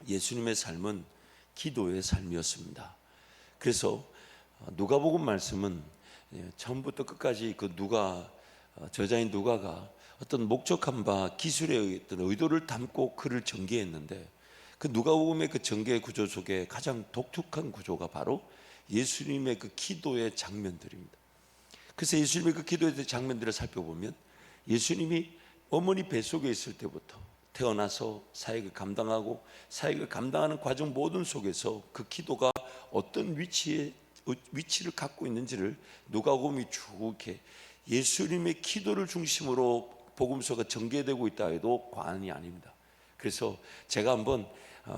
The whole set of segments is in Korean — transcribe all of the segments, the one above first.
예수님의 삶은 기도의 삶이었습니다. 그래서 누가복음 말씀은 처음부터 끝까지 그 저자인 누가가 어떤 목적한 바 기술의 어떤 의도를 담고 글을 전개했는데, 그 누가복음의 그 전개 구조 속에 가장 독특한 구조가 바로 예수님의 그 기도의 장면들입니다. 그래서 예수님의 그 기도의 장면들을 살펴보면, 예수님이 어머니 뱃속에 있을 때부터 태어나서 사역을 감당하고 사역을 감당하는 과정 모든 속에서 그 기도가 어떤 위치를 갖고 있는지를 누가복음이 쭉 이렇게 예수님의 기도를 중심으로 복음서가 전개되고 있다 해도 과언이 아닙니다. 그래서 제가 한번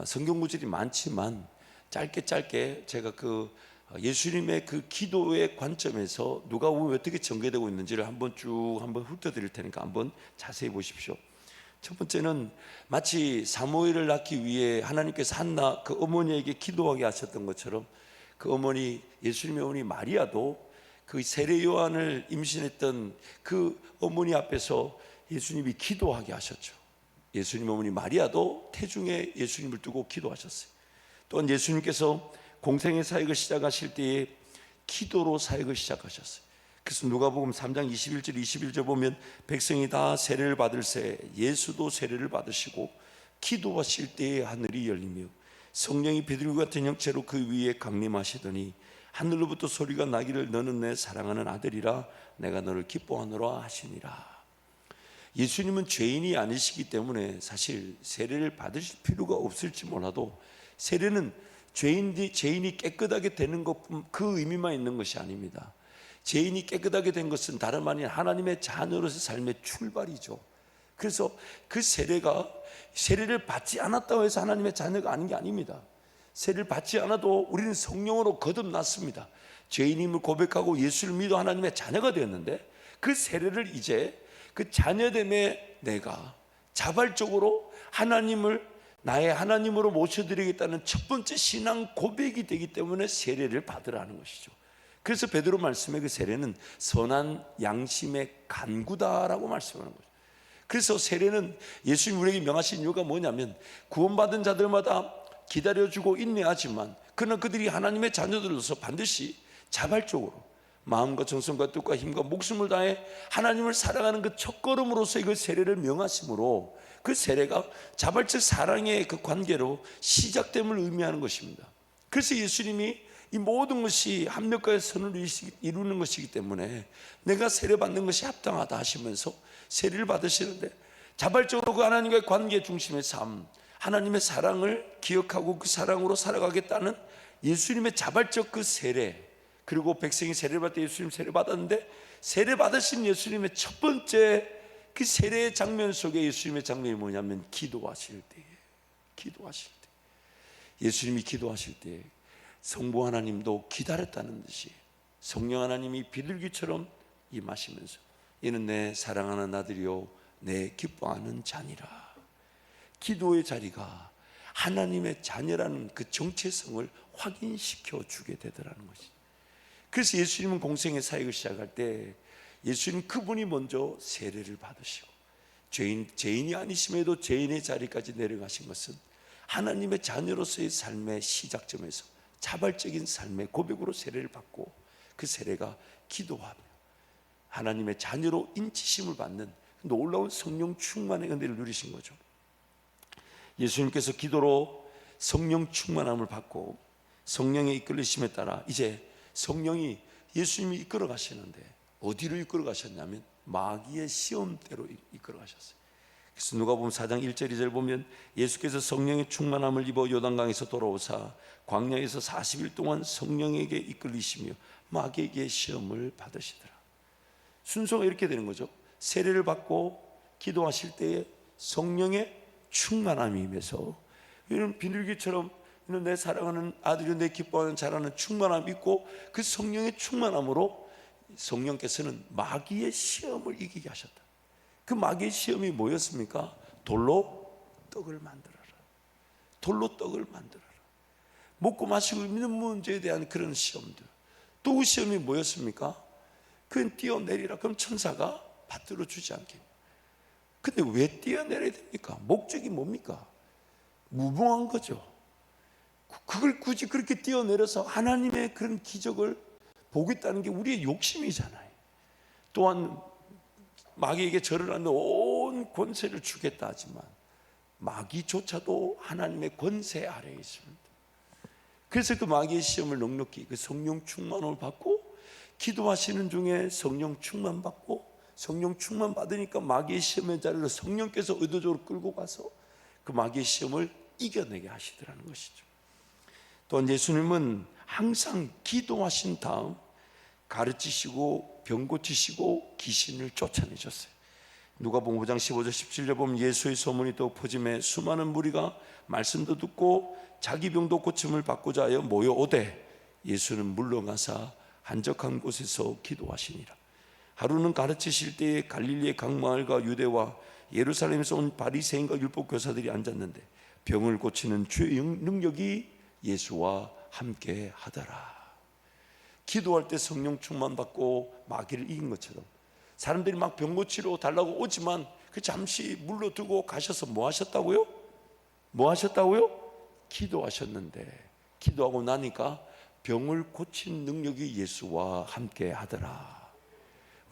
성경 구절이 많지만 짧게 제가 그 예수님의 그 기도의 관점에서 누가복음이 어떻게 전개되고 있는지를 한번 훑어드릴 테니까 한번 자세히 보십시오. 첫 번째는 마치 사무엘을 낳기 위해 하나님께서 한나 그 어머니에게 기도하게 하셨던 것처럼, 그 어머니, 예수님의 어머니 마리아도 그 세례 요한을 임신했던 그 어머니 앞에서 예수님이 기도하게 하셨죠. 예수님 어머니 마리아도 태중에 예수님을 두고 기도하셨어요. 또한 예수님께서 공생의 사역을 시작하실 때에 기도로 사역을 시작하셨어요. 그래서 누가복음 3장 21절 21절 보면, 백성이 다 세례를 받을새 예수도 세례를 받으시고 기도하실 때에 하늘이 열리며 성령이 비둘기 같은 형체로 그 위에 강림하시더니 하늘로부터 소리가 나기를, 너는 내 사랑하는 아들이라 내가 너를 기뻐하노라 하시니라. 예수님은 죄인이 아니시기 때문에 사실 세례를 받으실 필요가 없을지 몰라도, 세례는 죄인이 깨끗하게 되는 것뿐 그 의미만 있는 것이 아닙니다. 죄인이 깨끗하게 된 것은 다름 아닌 하나님의 자녀로서의 삶의 출발이죠. 그래서 그 세례를 받지 않았다고 해서 하나님의 자녀가 아닌 게 아닙니다. 세례를 받지 않아도 우리는 성령으로 거듭났습니다. 죄인임을 고백하고 예수를 믿어 하나님의 자녀가 되었는데, 그 세례를 이제 그 자녀됨에 내가 자발적으로 하나님을 나의 하나님으로 모셔드리겠다는 첫 번째 신앙 고백이 되기 때문에 세례를 받으라는 것이죠. 그래서 베드로 말씀에 그 세례는 선한 양심의 간구다라고 말씀하는 거죠. 그래서 세례는 예수님 우리에게 명하신 이유가 뭐냐면, 구원받은 자들마다 기다려주고 인내하지만 그러나 그들이 하나님의 자녀들로서 반드시 자발적으로 마음과 정성과 뜻과 힘과 목숨을 다해 하나님을 사랑하는 그 첫걸음으로서 그 세례를 명하심으로, 그 세례가 자발적 사랑의 그 관계로 시작됨을 의미하는 것입니다. 그래서 예수님이 이 모든 것이 합력과의 선을 이루는 것이기 때문에 내가 세례 받는 것이 합당하다 하시면서 세례를 받으시는데, 자발적으로 그 하나님과의 관계 중심의 삶, 하나님의 사랑을 기억하고 그 사랑으로 살아가겠다는 예수님의 자발적 그 세례, 그리고 백성이 세례를 받을 때 예수님 세례 받았는데, 세례 받으신 예수님의 첫 번째 그 세례의 장면 속에 예수님의 장면이 뭐냐면 기도하실 때, 예수님이 기도하실 때 성부 하나님도 기다렸다는 듯이 성령 하나님이 비둘기처럼 임하시면서, 이는 내 사랑하는 아들이요 내 기뻐하는 자니라. 기도의 자리가 하나님의 자녀라는 그 정체성을 확인시켜 주게 되더라는 것이죠. 그래서 예수님은 공생의 사역을 시작할 때 예수님 그분이 먼저 세례를 받으시고, 죄인이 아니심에도 죄인의 자리까지 내려가신 것은 하나님의 자녀로서의 삶의 시작점에서 자발적인 삶의 고백으로 세례를 받고, 그 세례가 기도하며 하나님의 자녀로 인치심을 받는 놀라운 성령 충만의 은혜를 누리신 거죠. 예수님께서 기도로 성령 충만함을 받고 성령의 이끌리심에 따라 이제 성령이 예수님이 이끌어 가시는데, 어디로 이끌어 가셨냐면 마귀의 시험대로 이끌어 가셨어요. 그래서 누가복음 4장 1절 2절 보면, 예수께서 성령의 충만함을 입어 요단강에서 돌아오사 광야에서 40일 동안 성령에게 이끌리시며 마귀에게 시험을 받으시더라. 순서가 이렇게 되는 거죠. 세례를 받고 기도하실 때에 성령의 충만함이 임해서, 이런 비둘기처럼 이는 내 사랑하는 아들이 내 기뻐하는 자라는 충만함이 있고, 그 성령의 충만함으로 성령께서는 마귀의 시험을 이기게 하셨다. 그 마귀의 시험이 뭐였습니까? 돌로 떡을 만들어라. 돌로 떡을 만들어라. 먹고 마시고 있는 문제에 대한 그런 시험들. 또 그 시험이 뭐였습니까? 그건 뛰어내리라. 그럼 천사가 받들어 주지 않게. 근데 왜 뛰어내려야 됩니까? 목적이 뭡니까? 무모한 거죠. 그걸 굳이 그렇게 뛰어내려서 하나님의 그런 기적을 보겠다는 게 우리의 욕심이잖아요. 또한 마귀에게 절을 하는 온 권세를 주겠다 하지만 마귀조차도 하나님의 권세 아래에 있습니다. 그래서 그 마귀의 시험을 넉넉히 그 성령 충만을 받고 기도하시는 중에 성령 충만 받고 성령 충만 받으니까 마귀의 시험의 자리를 성령께서 의도적으로 끌고 가서 그 마귀의 시험을 이겨내게 하시더라는 것이죠. 또한 예수님은 항상 기도하신 다음 가르치시고 병 고치시고 귀신을 쫓아내셨어요. 누가복음 5장 15절 17절 보면 예수의 소문이 또 퍼짐에 수많은 무리가 말씀도 듣고 자기 병도 고침을 받고자 하여 모여오되 예수는 물러가사 한적한 곳에서 기도하시니라. 하루는 가르치실 때에 갈릴리의 각 마을과 유대와 예루살렘에서 온 바리새인과 율법 교사들이 앉았는데 병을 고치는 주의 능력이 예수와 함께 하더라. 기도할 때 성령 충만 받고 마귀를 이긴 것처럼 사람들이 막 병 고치러 달라고 오지만 그 잠시 물러두고 가셔서 뭐 하셨다고요? 뭐 하셨다고요? 기도하셨는데 기도하고 나니까 병을 고친 능력이 예수와 함께 하더라.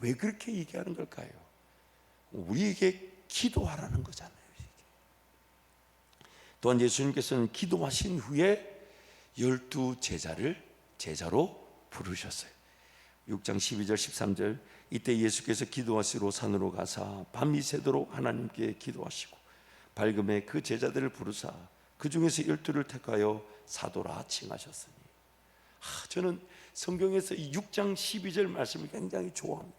왜 그렇게 얘기하는 걸까요? 우리에게 기도하라는 거잖아요. 또한 예수님께서는 기도하신 후에 12제자를 제자로 부르셨어요. 6장 12절 13절 이때 예수께서 기도하시러 산으로 가사 밤이 새도록 하나님께 기도하시고 밝음에 그 제자들을 부르사 그 중에서 12를 택하여 사도라 칭하셨으니. 저는 성경에서 이 6장 12절 말씀을 굉장히 좋아합니다.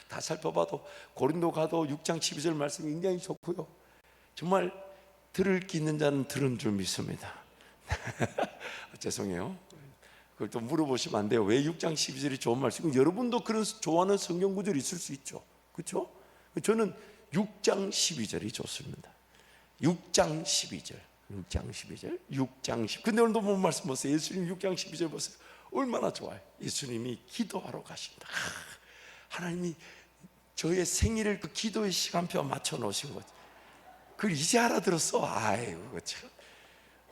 다 살펴봐도 고린도 가도 6장 12절 말씀이 굉장히 좋고요. 정말 들을 기 있는 자는 들은 줄 믿습니다. 죄송해요. 그걸 또 물어보시면 안 돼요. 왜 6장 12절이 좋은 말씀이고 여러분도 그런 좋아하는 성경 구절이 있을 수 있죠. 그렇죠? 저는 6장 12절이 좋습니다. 6장 12절 6장 12절 6장 10 근데 오늘도 본 말씀 보세요. 예수님 6장 12절 보세요. 얼마나 좋아요. 예수님이 기도하러 가신다. 하나님이 저의 생일을 그 기도의 시간표에 맞춰 놓으신 거죠. 그걸 이제 알아들었어. 아이고 참.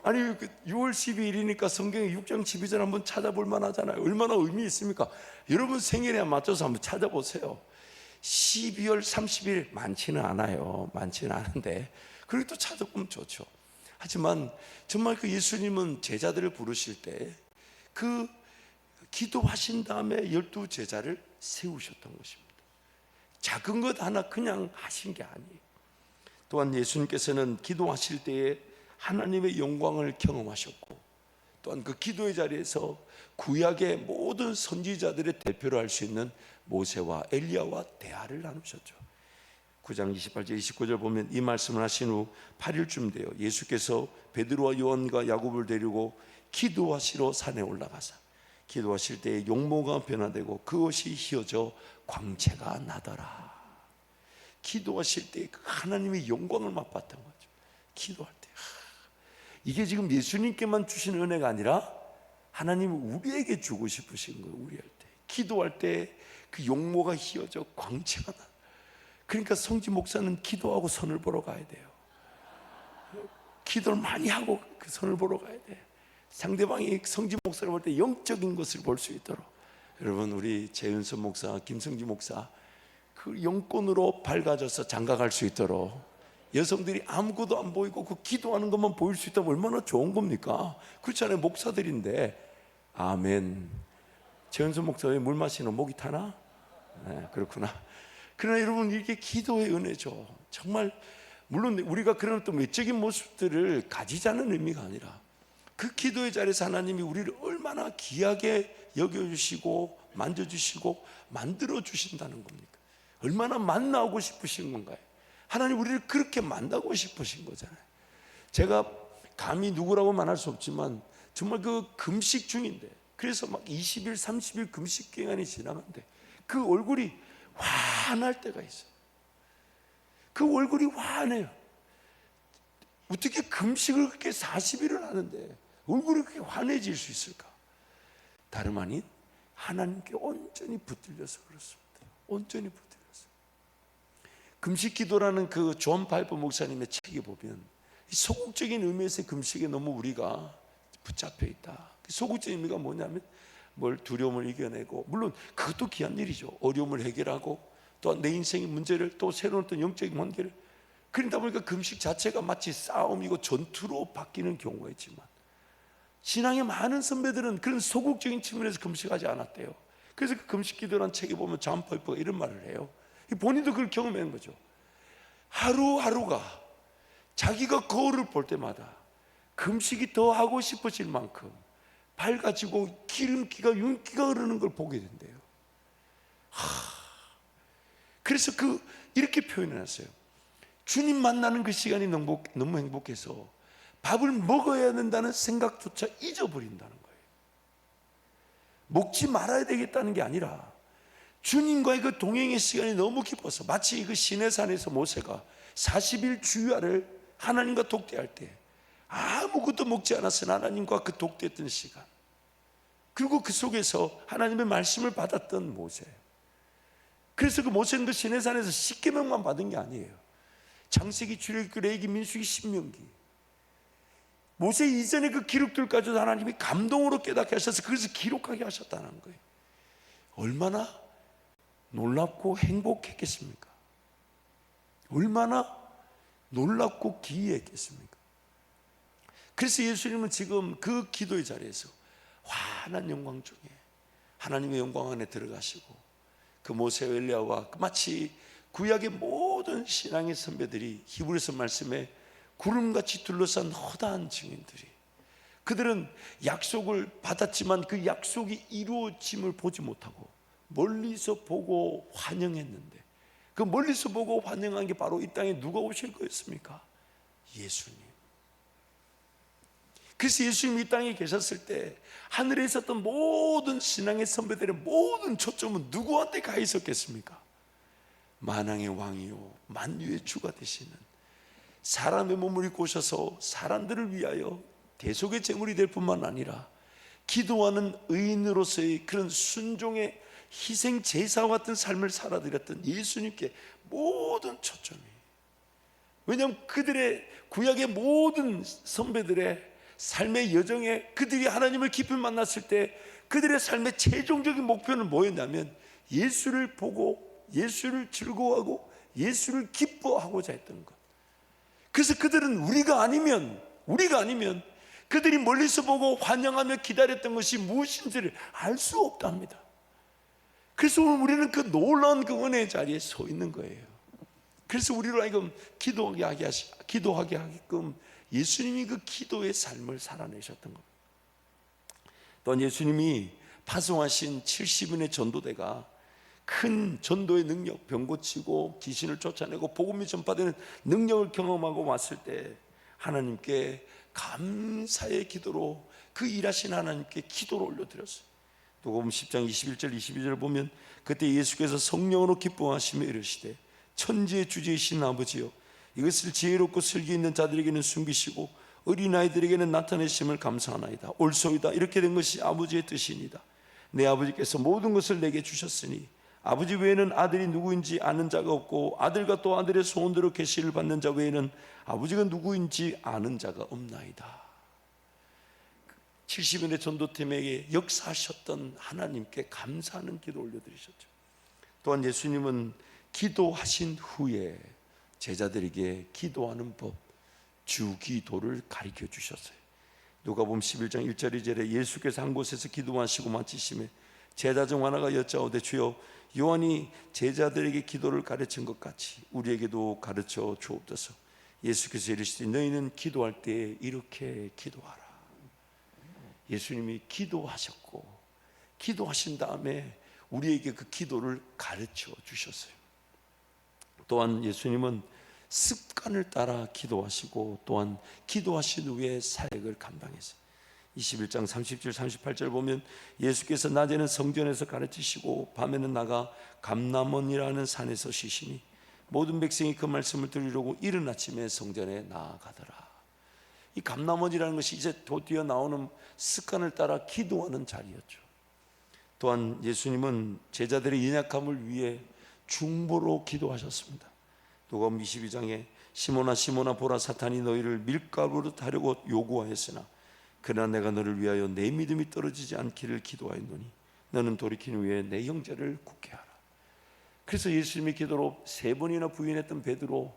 아니 6월 12일이니까 성경에 6장 12절 한번 찾아볼 만하잖아요. 얼마나 의미 있습니까? 여러분 생일에 맞춰서 한번 찾아보세요. 12월 30일 많지는 않아요. 많지는 않은데 그래도 또 찾아보면 좋죠. 하지만 정말 그 예수님은 제자들을 부르실 때 그 기도하신 다음에 12제자를 세우셨던 것입니다. 작은 것 하나 그냥 하신 게 아니에요. 또한 예수님께서는 기도하실 때에 하나님의 영광을 경험하셨고 또한 그 기도의 자리에서 구약의 모든 선지자들의 대표로 할 수 있는 모세와 엘리야와 대화를 나누셨죠. 9장 28절 29절 보면 이 말씀을 하신 후 8일쯤 되어 예수께서 베드로와 요한과 야곱을 데리고 기도하시러 산에 올라가사 기도하실 때에 용모가 변화되고 그것이 휘어져 광채가 나더라. 기도하실 때 하나님의 영광을 맛봤던 거죠. 기도할 때 이게 지금 예수님께만 주신 은혜가 아니라 하나님은 우리에게 주고 싶으신 거예요. 우리 할 때 기도할 때 그 용모가 휘어져 광채가 나. 그러니까 성지 목사는 기도하고 선을 보러 가야 돼요. 기도를 많이 하고 그 선을 보러 가야 돼. 상대방이 성지 목사를 볼 때 영적인 것을 볼 수 있도록. 여러분 우리 재윤선 목사, 김성지 목사 그 영권으로 밝아져서 장가갈 수 있도록 여성들이 아무것도 안 보이고 그 기도하는 것만 보일 수 있다면 얼마나 좋은 겁니까? 그렇잖아요. 목사들인데. 아멘. 재윤선 목사 왜 물 마시는 목이 타나? 네, 그렇구나. 그러나 여러분 이게 기도의 은혜죠. 정말 물론 우리가 그런 어떤 외적인 모습들을 가지자는 의미가 아니라 그 기도의 자리에서 하나님이 우리를 얼마나 귀하게 여겨주시고 만져주시고 만들어주신다는 겁니까? 얼마나 만나고 싶으신 건가요? 하나님 우리를 그렇게 만나고 싶으신 거잖아요. 제가 감히 누구라고 말할 수 없지만 정말 그 금식 중인데 그래서 막 20일 30일 금식 기간이 지나는데 그 얼굴이 환할 때가 있어요. 그 얼굴이 환해요. 어떻게 금식을 그렇게 40일을 하는데 얼굴이 그렇게 환해질 수 있을까? 다름 아닌 하나님께 온전히 붙들려서 그렇습니다. 온전히 붙들려서. 금식 기도라는 그 존 파이퍼 목사님의 책에 보면 소극적인 의미에서의 금식에 너무 우리가 붙잡혀 있다. 소극적인 의미가 뭐냐면 뭘 두려움을 이겨내고, 물론 그것도 귀한 일이죠. 어려움을 해결하고 또 내 인생의 문제를, 또 새로운 어떤 영적인 관계를, 그러다 보니까 금식 자체가 마치 싸움이고 전투로 바뀌는 경우가 있지만, 신앙의 많은 선배들은 그런 소극적인 측면에서 금식하지 않았대요. 그래서 그 금식 기도라는 책에 보면 존 파이퍼가 이런 말을 해요. 본인도 그걸 경험한 거죠. 하루하루가 자기가 거울을 볼 때마다 금식이 더 하고 싶어질 만큼 밝아지고 기름기가, 윤기가 흐르는 걸 보게 된대요. 그래서 이렇게 표현해놨어요. 주님 만나는 그 시간이 너무 행복해서 밥을 먹어야 된다는 생각조차 잊어버린다는 거예요. 먹지 말아야 되겠다는 게 아니라 주님과의 그 동행의 시간이 너무 기뻐서, 마치 그 시내산에서 모세가 40일 주야를 하나님과 독대할 때 아무것도 먹지 않았으나 하나님과 그 독대했던 시간, 그리고 그 속에서 하나님의 말씀을 받았던 모세. 그래서 그 모세는 그 시내산에서 10계명만 받은 게 아니에요. 창세기, 출애굽기, 레위기, 민수기, 신명기, 모세 이전의 그 기록들까지도 하나님이 감동으로 깨닫게 하셔서 그것을 기록하게 하셨다는 거예요. 얼마나 놀랍고 행복했겠습니까? 얼마나 놀랍고 기이했겠습니까? 그래서 예수님은 지금 그 기도의 자리에서 환한 영광 중에 하나님의 영광 안에 들어가시고, 그 모세와 엘리야와 마치 구약의 모든 신앙의 선배들이 히브리서 말씀에 구름같이 둘러싼 허다한 증인들이, 그들은 약속을 받았지만 그 약속이 이루어짐을 보지 못하고 멀리서 보고 환영했는데, 그 멀리서 보고 환영한 게 바로 이 땅에 누가 오실 거였습니까? 예수님. 그래서 예수님이 이 땅에 계셨을 때 하늘에 있었던 모든 신앙의 선배들의 모든 초점은 누구한테 가 있었겠습니까? 만왕의 왕이요 만유의 주가 되시는, 사람의 몸을 입고 오셔서 사람들을 위하여 대속의 제물이 될 뿐만 아니라 기도하는 의인으로서의 그런 순종의 희생 제사와 같은 삶을 살아드렸던 예수님께 모든 초점이, 왜냐하면 그들의 구약의 모든 선배들의 삶의 여정에, 그들이 하나님을 깊이 만났을 때 그들의 삶의 최종적인 목표는 뭐였냐면 예수를 보고 예수를 즐거워하고 예수를 기뻐하고자 했던 것. 그래서 그들은 우리가 아니면 그들이 멀리서 보고 환영하며 기다렸던 것이 무엇인지를 알 수 없답니다. 그래서 오늘 우리는 그 놀라운 그 은혜의 자리에 서 있는 거예요. 그래서 우리로 하여금 기도하게 하게끔 예수님이 그 기도의 삶을 살아내셨던 겁니다. 또한 예수님이 파송하신 70인의 전도대가 큰 전도의 능력, 병 고치고 귀신을 쫓아내고 복음이 전파되는 능력을 경험하고 왔을 때 하나님께 감사의 기도로, 그 일하신 하나님께 기도를 올려드렸어요. 누가복음 10장 21절 22절 보면, 그때 예수께서 성령으로 기뻐하시며 이르시되 천지의 주제이신 아버지여, 이것을 지혜롭고 슬기 있는 자들에게는 숨기시고 어린아이들에게는 나타내심을 감사하나이다. 옳소이다. 이렇게 된 것이 아버지의 뜻이니이다. 내 아버지께서 모든 것을 내게 주셨으니 아버지 외에는 아들이 누구인지 아는 자가 없고, 아들과 또 아들의 소원대로 계시를 받는 자 외에는 아버지가 누구인지 아는 자가 없나이다. 70인의 전도팀에게 역사하셨던 하나님께 감사하는 기도 올려드리셨죠. 또한 예수님은 기도하신 후에 제자들에게 기도하는 법, 주기도를 가르쳐 주셨어요. 누가복음 11장 1절 2절에 예수께서 한 곳에서 기도하시고 마치심에 제자 중 하나가 여짜오되 주여, 요한이 제자들에게 기도를 가르친 것 같이 우리에게도 가르쳐 주옵소서. 예수께서 이르시되 너희는 기도할 때 이렇게 기도하라. 예수님이 기도하셨고, 기도하신 다음에 우리에게 그 기도를 가르쳐 주셨어요. 또한 예수님은 습관을 따라 기도하시고, 또한 기도하신 후에 사역을 감당했어요. 21장 37, 38절 보면 예수께서 낮에는 성전에서 가르치시고 밤에는 나가 감람원이라는 산에서 쉬시니 모든 백성이 그 말씀을 들으려고 이른 아침에 성전에 나아가더라. 이 감람원이라는 것이 이제 드디어 나오는 습관을 따라 기도하는 자리였죠. 또한 예수님은 제자들의 연약함을 위해 중보로 기도하셨습니다. 누가복음 22장에 시몬아 시몬아 보라, 사탄이 너희를 밀가루로 하려고 요구하였으나 그러나 내가 너를 위하여 내 믿음이 떨어지지 않기를 기도하였노니 너는 돌이킨 후에 내 형제를 굳게 하라. 그래서 예수님의 기도로 3번이나 부인했던 베드로,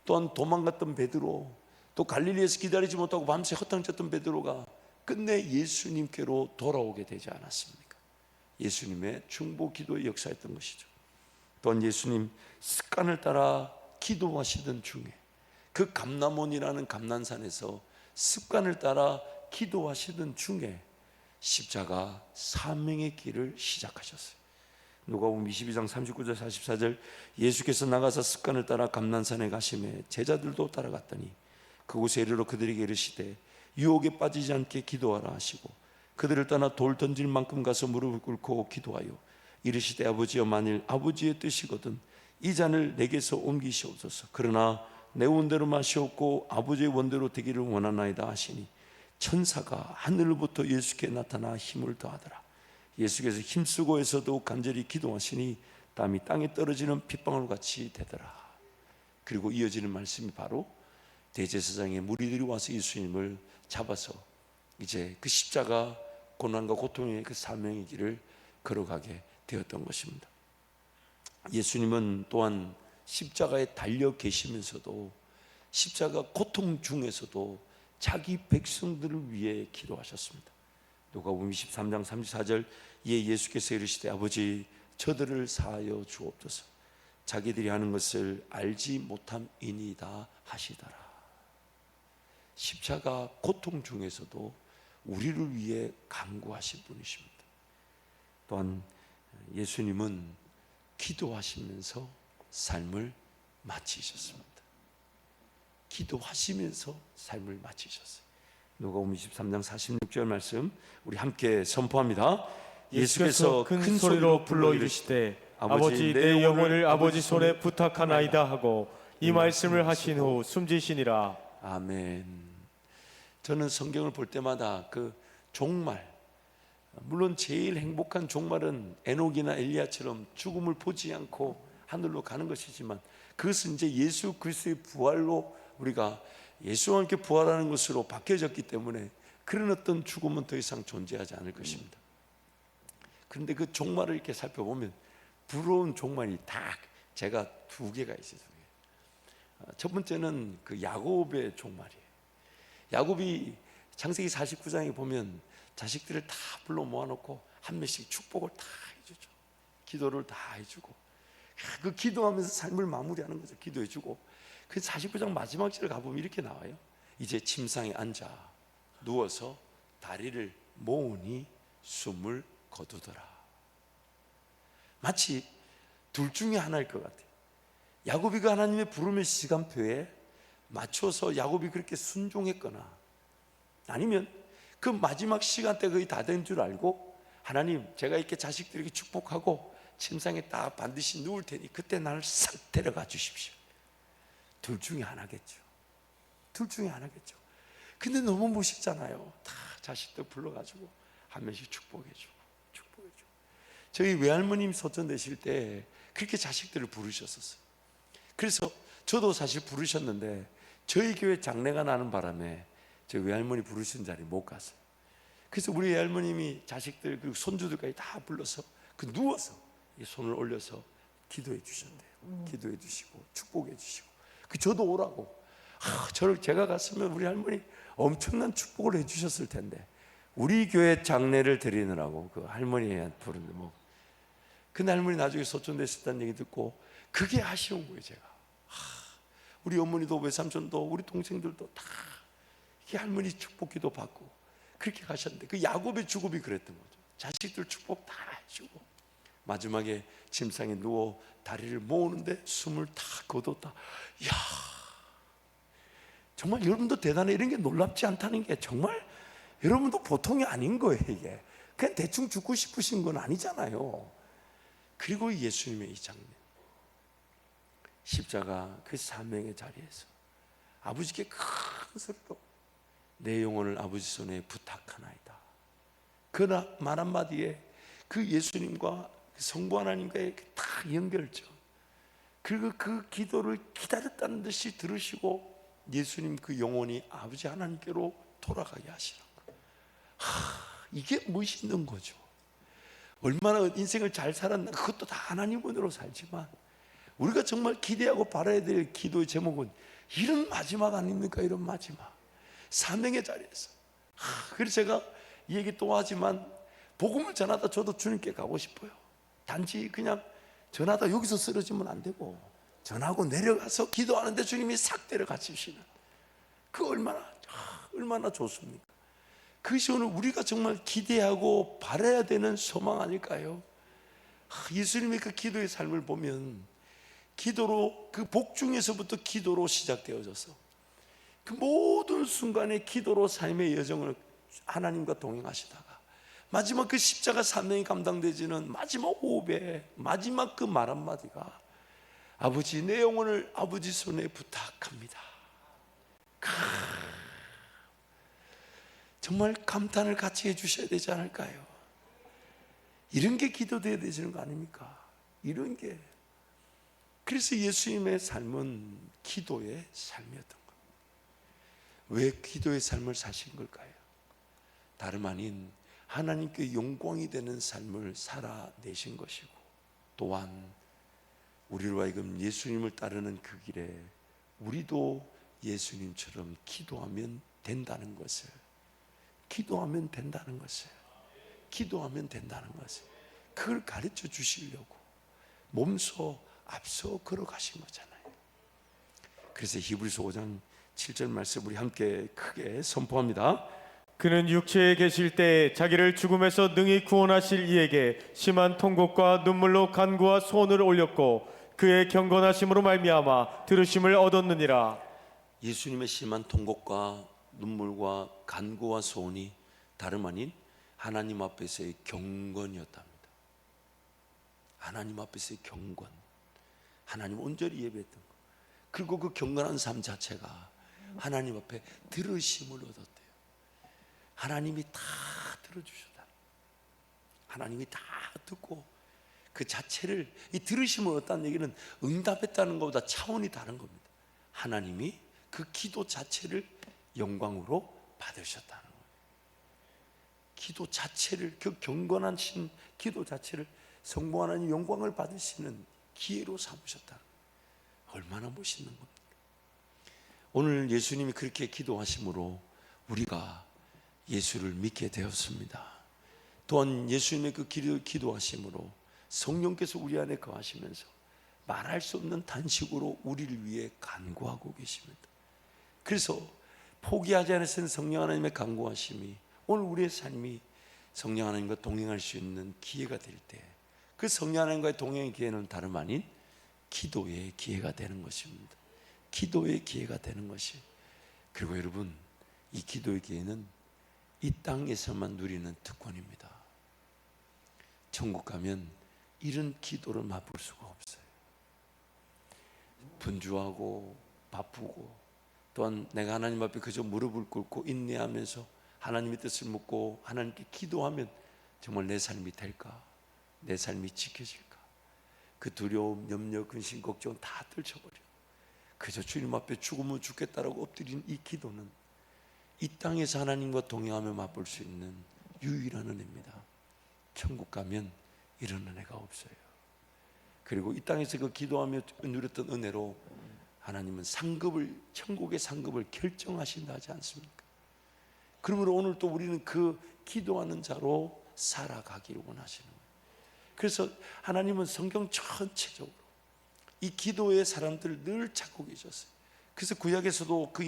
또한 도망갔던 베드로, 또 갈릴리에서 기다리지 못하고 밤새 허탕쳤던 베드로가 끝내 예수님께로 돌아오게 되지 않았습니까? 예수님의 중보 기도의 역사였던 것이죠. 또한 예수님 습관을 따라 기도하시던 중에 그 감람원이라는 감난산에서 습관을 따라 기도하시던 중에 십자가 사명의 길을 시작하셨어요. 누가복음 22장 39절 44절, 예수께서 나가서 습관을 따라 감난산에 가시매 제자들도 따라갔더니 그곳에 이르러 그들에게 이르시되 유혹에 빠지지 않게 기도하라 하시고 그들을 떠나 돌 던질 만큼 가서 무릎을 꿇고 기도하여 이르시되 아버지여, 만일 아버지의 뜻이거든 이 잔을 내게서 옮기시옵소서. 그러나 내 원대로 마시옵고 아버지의 원대로 되기를 원하나이다 하시니 천사가 하늘로부터 예수께 나타나 힘을 더하더라. 예수께서 힘쓰고에서도 간절히 기도하시니 땀이 땅에 떨어지는 핏방울 같이 되더라. 그리고 이어지는 말씀이 바로 대제사장의 무리들이 와서 예수님을 잡아서 이제 그 십자가 고난과 고통의 그 사명의 길을 걸어가게 되었던 것입니다. 예수님은 또한 십자가에 달려 계시면서도 십자가 고통 중에서도 자기 백성들을 위해 기도하셨습니다. 누가복음 23장 34절, 이에 예수께서 이르시되 아버지, 저들을 사하여 주옵소서. 자기들이 하는 것을 알지 못함이니이다 하시더라. 십자가 고통 중에서도 우리를 위해 간구하신 분이십니다. 또한 예수님은 기도하시면서 삶을 마치셨습니다. 기도하시면서 삶을 마치셨어요. 누가복음 23장 46절 말씀 우리 함께 선포합니다. 예수께서 큰 소리로 불러 이르시되 아버지, 내 영혼을 아버지 손에 부탁하나이다 하고 이 말씀을 하신 후 숨지시니라. 아멘. 저는 성경을 볼 때마다 그 종말, 물론 제일 행복한 종말은 에녹이나 엘리야처럼 죽음을 보지 않고 하늘로 가는 것이지만 그것은 이제 예수 그리스도의 부활로 우리가 예수와 함께 부활하는 것으로 바뀌어졌기 때문에 그런 어떤 죽음은 더 이상 존재하지 않을 것입니다. 그런데 그 종말을 이렇게 살펴보면 부러운 종말이 딱 제가 2개가 있어요. 첫 번째는 그 야곱의 종말이에요. 야곱이 창세기 49장에 보면 자식들을 다 불러 모아놓고 한 명씩 축복을 다 해주죠. 기도를 다 해주고 그 기도하면서 삶을 마무리하는 거죠. 기도해주고 그 49장 마지막 절을 가보면 이렇게 나와요. 이제 침상에 앉아 누워서 다리를 모으니 숨을 거두더라. 마치 둘 중에 하나일 것 같아요. 야곱이가 하나님의 부름의 시간표에 맞춰서 야곱이 그렇게 순종했거나 아니면 그 마지막 시간대 거의 다 된 줄 알고 하나님, 제가 이렇게 자식들에게 축복하고 침상에 딱 반드시 누울 테니 그때 나를 싹 데려가 주십시오. 둘 중에 하나겠죠. 둘 중에 하나겠죠. 근데 너무 멋있잖아요. 다 자식들 불러가지고 한 명씩 축복해주고. 저희 외할머님 소천 되실 때 그렇게 자식들을 부르셨었어요. 그래서 저도 사실 부르셨는데 저희 교회 장례가 나는 바람에 저희 외할머니 부르신 자리에 못 갔어요. 그래서 우리 외할머님이 자식들 그리고 손주들까지 다 불러서 그 누워서 이 손을 올려서 기도해 주셨대요. 기도해 주시고 축복해 주시고 그 저도 오라고. 제가 갔으면 우리 할머니 엄청난 축복을 해 주셨을 텐데 우리 교회 장례를 드리느라고 그 할머니한테 부르는데 뭐 그 할머니 나중에 소천됐었다는 얘기 듣고 그게 아쉬운 거예요. 제가 우리 어머니도 외삼촌도 우리 동생들도 다 이렇게 할머니 축복기도 받고 그렇게 가셨는데 그 야곱의 죽음이 그랬던 거죠. 자식들 축복 다 해주고 마지막에 침상에 누워 다리를 모으는데 숨을 다 거뒀다. 이야, 정말 여러분도 대단해. 이런 게 놀랍지 않다는 게 정말 여러분도 보통이 아닌 거예요. 이게 그냥 대충 죽고 싶으신 건 아니잖아요. 그리고 예수님의 이 장면, 십자가 그 사명의 자리에서 아버지께 큰 소리로 내 영혼을 아버지 손에 부탁하나이다. 그 말 한마디에 그 예수님과 그 성부 하나님과의 딱 연결점, 그리고 그 기도를 기다렸다는 듯이 들으시고 예수님 그 영혼이 아버지 하나님께로 돌아가게 하시는 거예요. 이게 멋있는 거죠. 얼마나 인생을 잘 살았나, 그것도 다 하나님 은혜로 살지만 우리가 정말 기대하고 바라야 될 기도의 제목은 이런 마지막 아닙니까? 이런 마지막 사명의 자리에서. 그래서 제가 이 얘기 또 하지만 복음을 전하다 저도 주님께 가고 싶어요. 단지 그냥 전하다 여기서 쓰러지면 안 되고 전하고 내려가서 기도하는데 주님이 싹 데려가시는 그 얼마나 좋습니까? 그것이 오늘 우리가 정말 기대하고 바라야 되는 소망 아닐까요? 예수님의 그 기도의 삶을 보면 기도로, 그 복중에서부터 기도로 시작되어져서 그 모든 순간에 기도로 삶의 여정을 하나님과 동행하시다가 마지막 그 십자가 사명이 감당되지는 마지막 호흡에 마지막 그 말 한마디가 아버지 내 영혼을 아버지 손에 부탁합니다. 정말 감탄을 같이 해주셔야 되지 않을까요? 이런 게 기도돼야 되는 거 아닙니까? 이런 게. 그래서 예수님의 삶은 기도의 삶이었던 겁니다. 왜 기도의 삶을 사신 걸까요? 다름 아닌 하나님께 영광이 되는 삶을 살아내신 것이고, 또한 우리로 하여금 예수님을 따르는 그 길에 우리도 예수님처럼 기도하면 된다는 것을, 기도하면 된다는 것을, 기도하면 된다는 것을, 그걸 가르쳐 주시려고 몸소 앞서 걸어가신 거잖아요. 그래서 히브리서 5장 7절 말씀 우리 함께 크게 선포합니다. 그는 육체에 계실 때 자기를 죽음에서 능히 구원하실 이에게 심한 통곡과 눈물로 간구와 소원을 올렸고 그의 경건하심으로 말미암아 들으심을 얻었느니라. 예수님의 심한 통곡과 눈물과 간구와 소원이 다름 아닌 하나님 앞에서의 경건이었답니다. 하나님 앞에서의 경건, 하나님 온전히 예배했던 것, 그리고 그 경건한 삶 자체가 하나님 앞에 들으심을 얻었대요. 하나님이 다 들어주셨다. 하나님이 다 듣고 그 자체를, 이 들으심을 얻었다는 얘기는 응답했다는 것보다 차원이 다른 겁니다. 하나님이 그 기도 자체를 영광으로 받으셨다는 거예요. 기도 자체를, 그 경건한 기도 자체를 성부 하나님 영광을 받으시는 기회로 삼으셨다는 거예요. 얼마나 멋있는 겁니까? 오늘 예수님이 그렇게 기도하심으로 우리가 예수를 믿게 되었습니다. 또한 예수님의 그 기도하심으로 성령께서 우리 안에 거하시면서 말할 수 없는 단식으로 우리를 위해 간구하고 계십니다. 그래서 포기하지 않으신 성령 하나님의 간구하심이 오늘 우리의 삶이 성령 하나님과 동행할 수 있는 기회가 될 때, 그 성령 하나님과의 동행의 기회는 다름 아닌 기도의 기회가 되는 것입니다. 기도의 기회가 되는 것이. 그리고 여러분, 이 기도의 기회는 이 땅에서만 누리는 특권입니다. 천국 가면 이런 기도를 맛볼 수가 없어요. 분주하고 바쁘고, 또한 내가 하나님 앞에 그저 무릎을 꿇고 인내하면서 하나님의 뜻을 묻고 하나님께 기도하면 정말 내 삶이 될까? 내 삶이 지켜질까? 그 두려움, 염려, 근심, 걱정 다 떨쳐버려 그저 주님 앞에 죽으면 죽겠다라고 엎드린 이 기도는 이 땅에서 하나님과 동행하며 맛볼 수 있는 유일한 은혜입니다. 천국 가면 이런 은혜가 없어요. 그리고 이 땅에서 그 기도하며 누렸던 은혜로 하나님은 상급을, 천국의 상급을 결정하신다 하지 않습니까? 그러므로 오늘 또 우리는 그 기도하는 자로 살아가기를 원하시는 거예요. 그래서 하나님은 성경 전체적으로 이 기도의 사람들을 늘 찾고 계셨어요. 그래서 구약에서도 그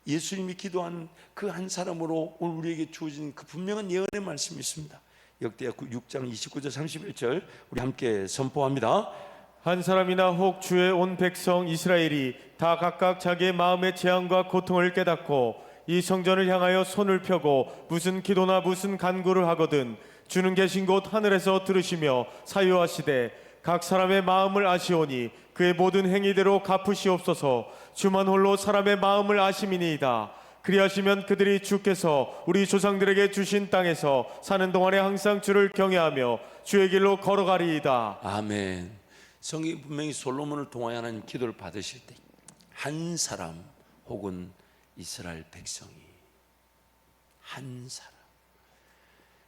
예수님이 기도한 그 한 사람으로 오늘 우리에게 주어진 그 분명한 예언의 말씀이 있습니다. 역대하 6장 29절 31절 우리 함께 선포합니다. 한 사람이나 혹 주의 온 백성 이스라엘이 다 각각 자기의 마음의 재앙과 고통을 깨닫고 이 성전을 향하여 손을 펴고 무슨 기도나 무슨 간구를 하거든 주는 계신 곳 하늘에서 들으시며 사유하시되 각 사람의 마음을 아시오니 그의 모든 행위대로 갚으시옵소서. 주만 홀로 사람의 마음을 아심이니이다. 그리하시면 그들이 주께서 우리 조상들에게 주신 땅에서 사는 동안에 항상 주를 경외하며 주의 길로 걸어가리이다. 아멘. 성경이 분명히 솔로몬을 통하여 하나님 기도를 받으실 때 한 사람 혹은 이스라엘 백성이 한 사람,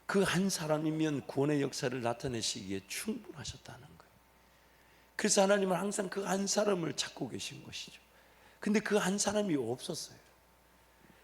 그 한 사람이면 구원의 역사를 나타내시기에 충분하셨다는 거예요. 그래서 하나님은 항상 그 한 사람을 찾고 계신 것이죠. 근데 그 한 사람이 없었어요.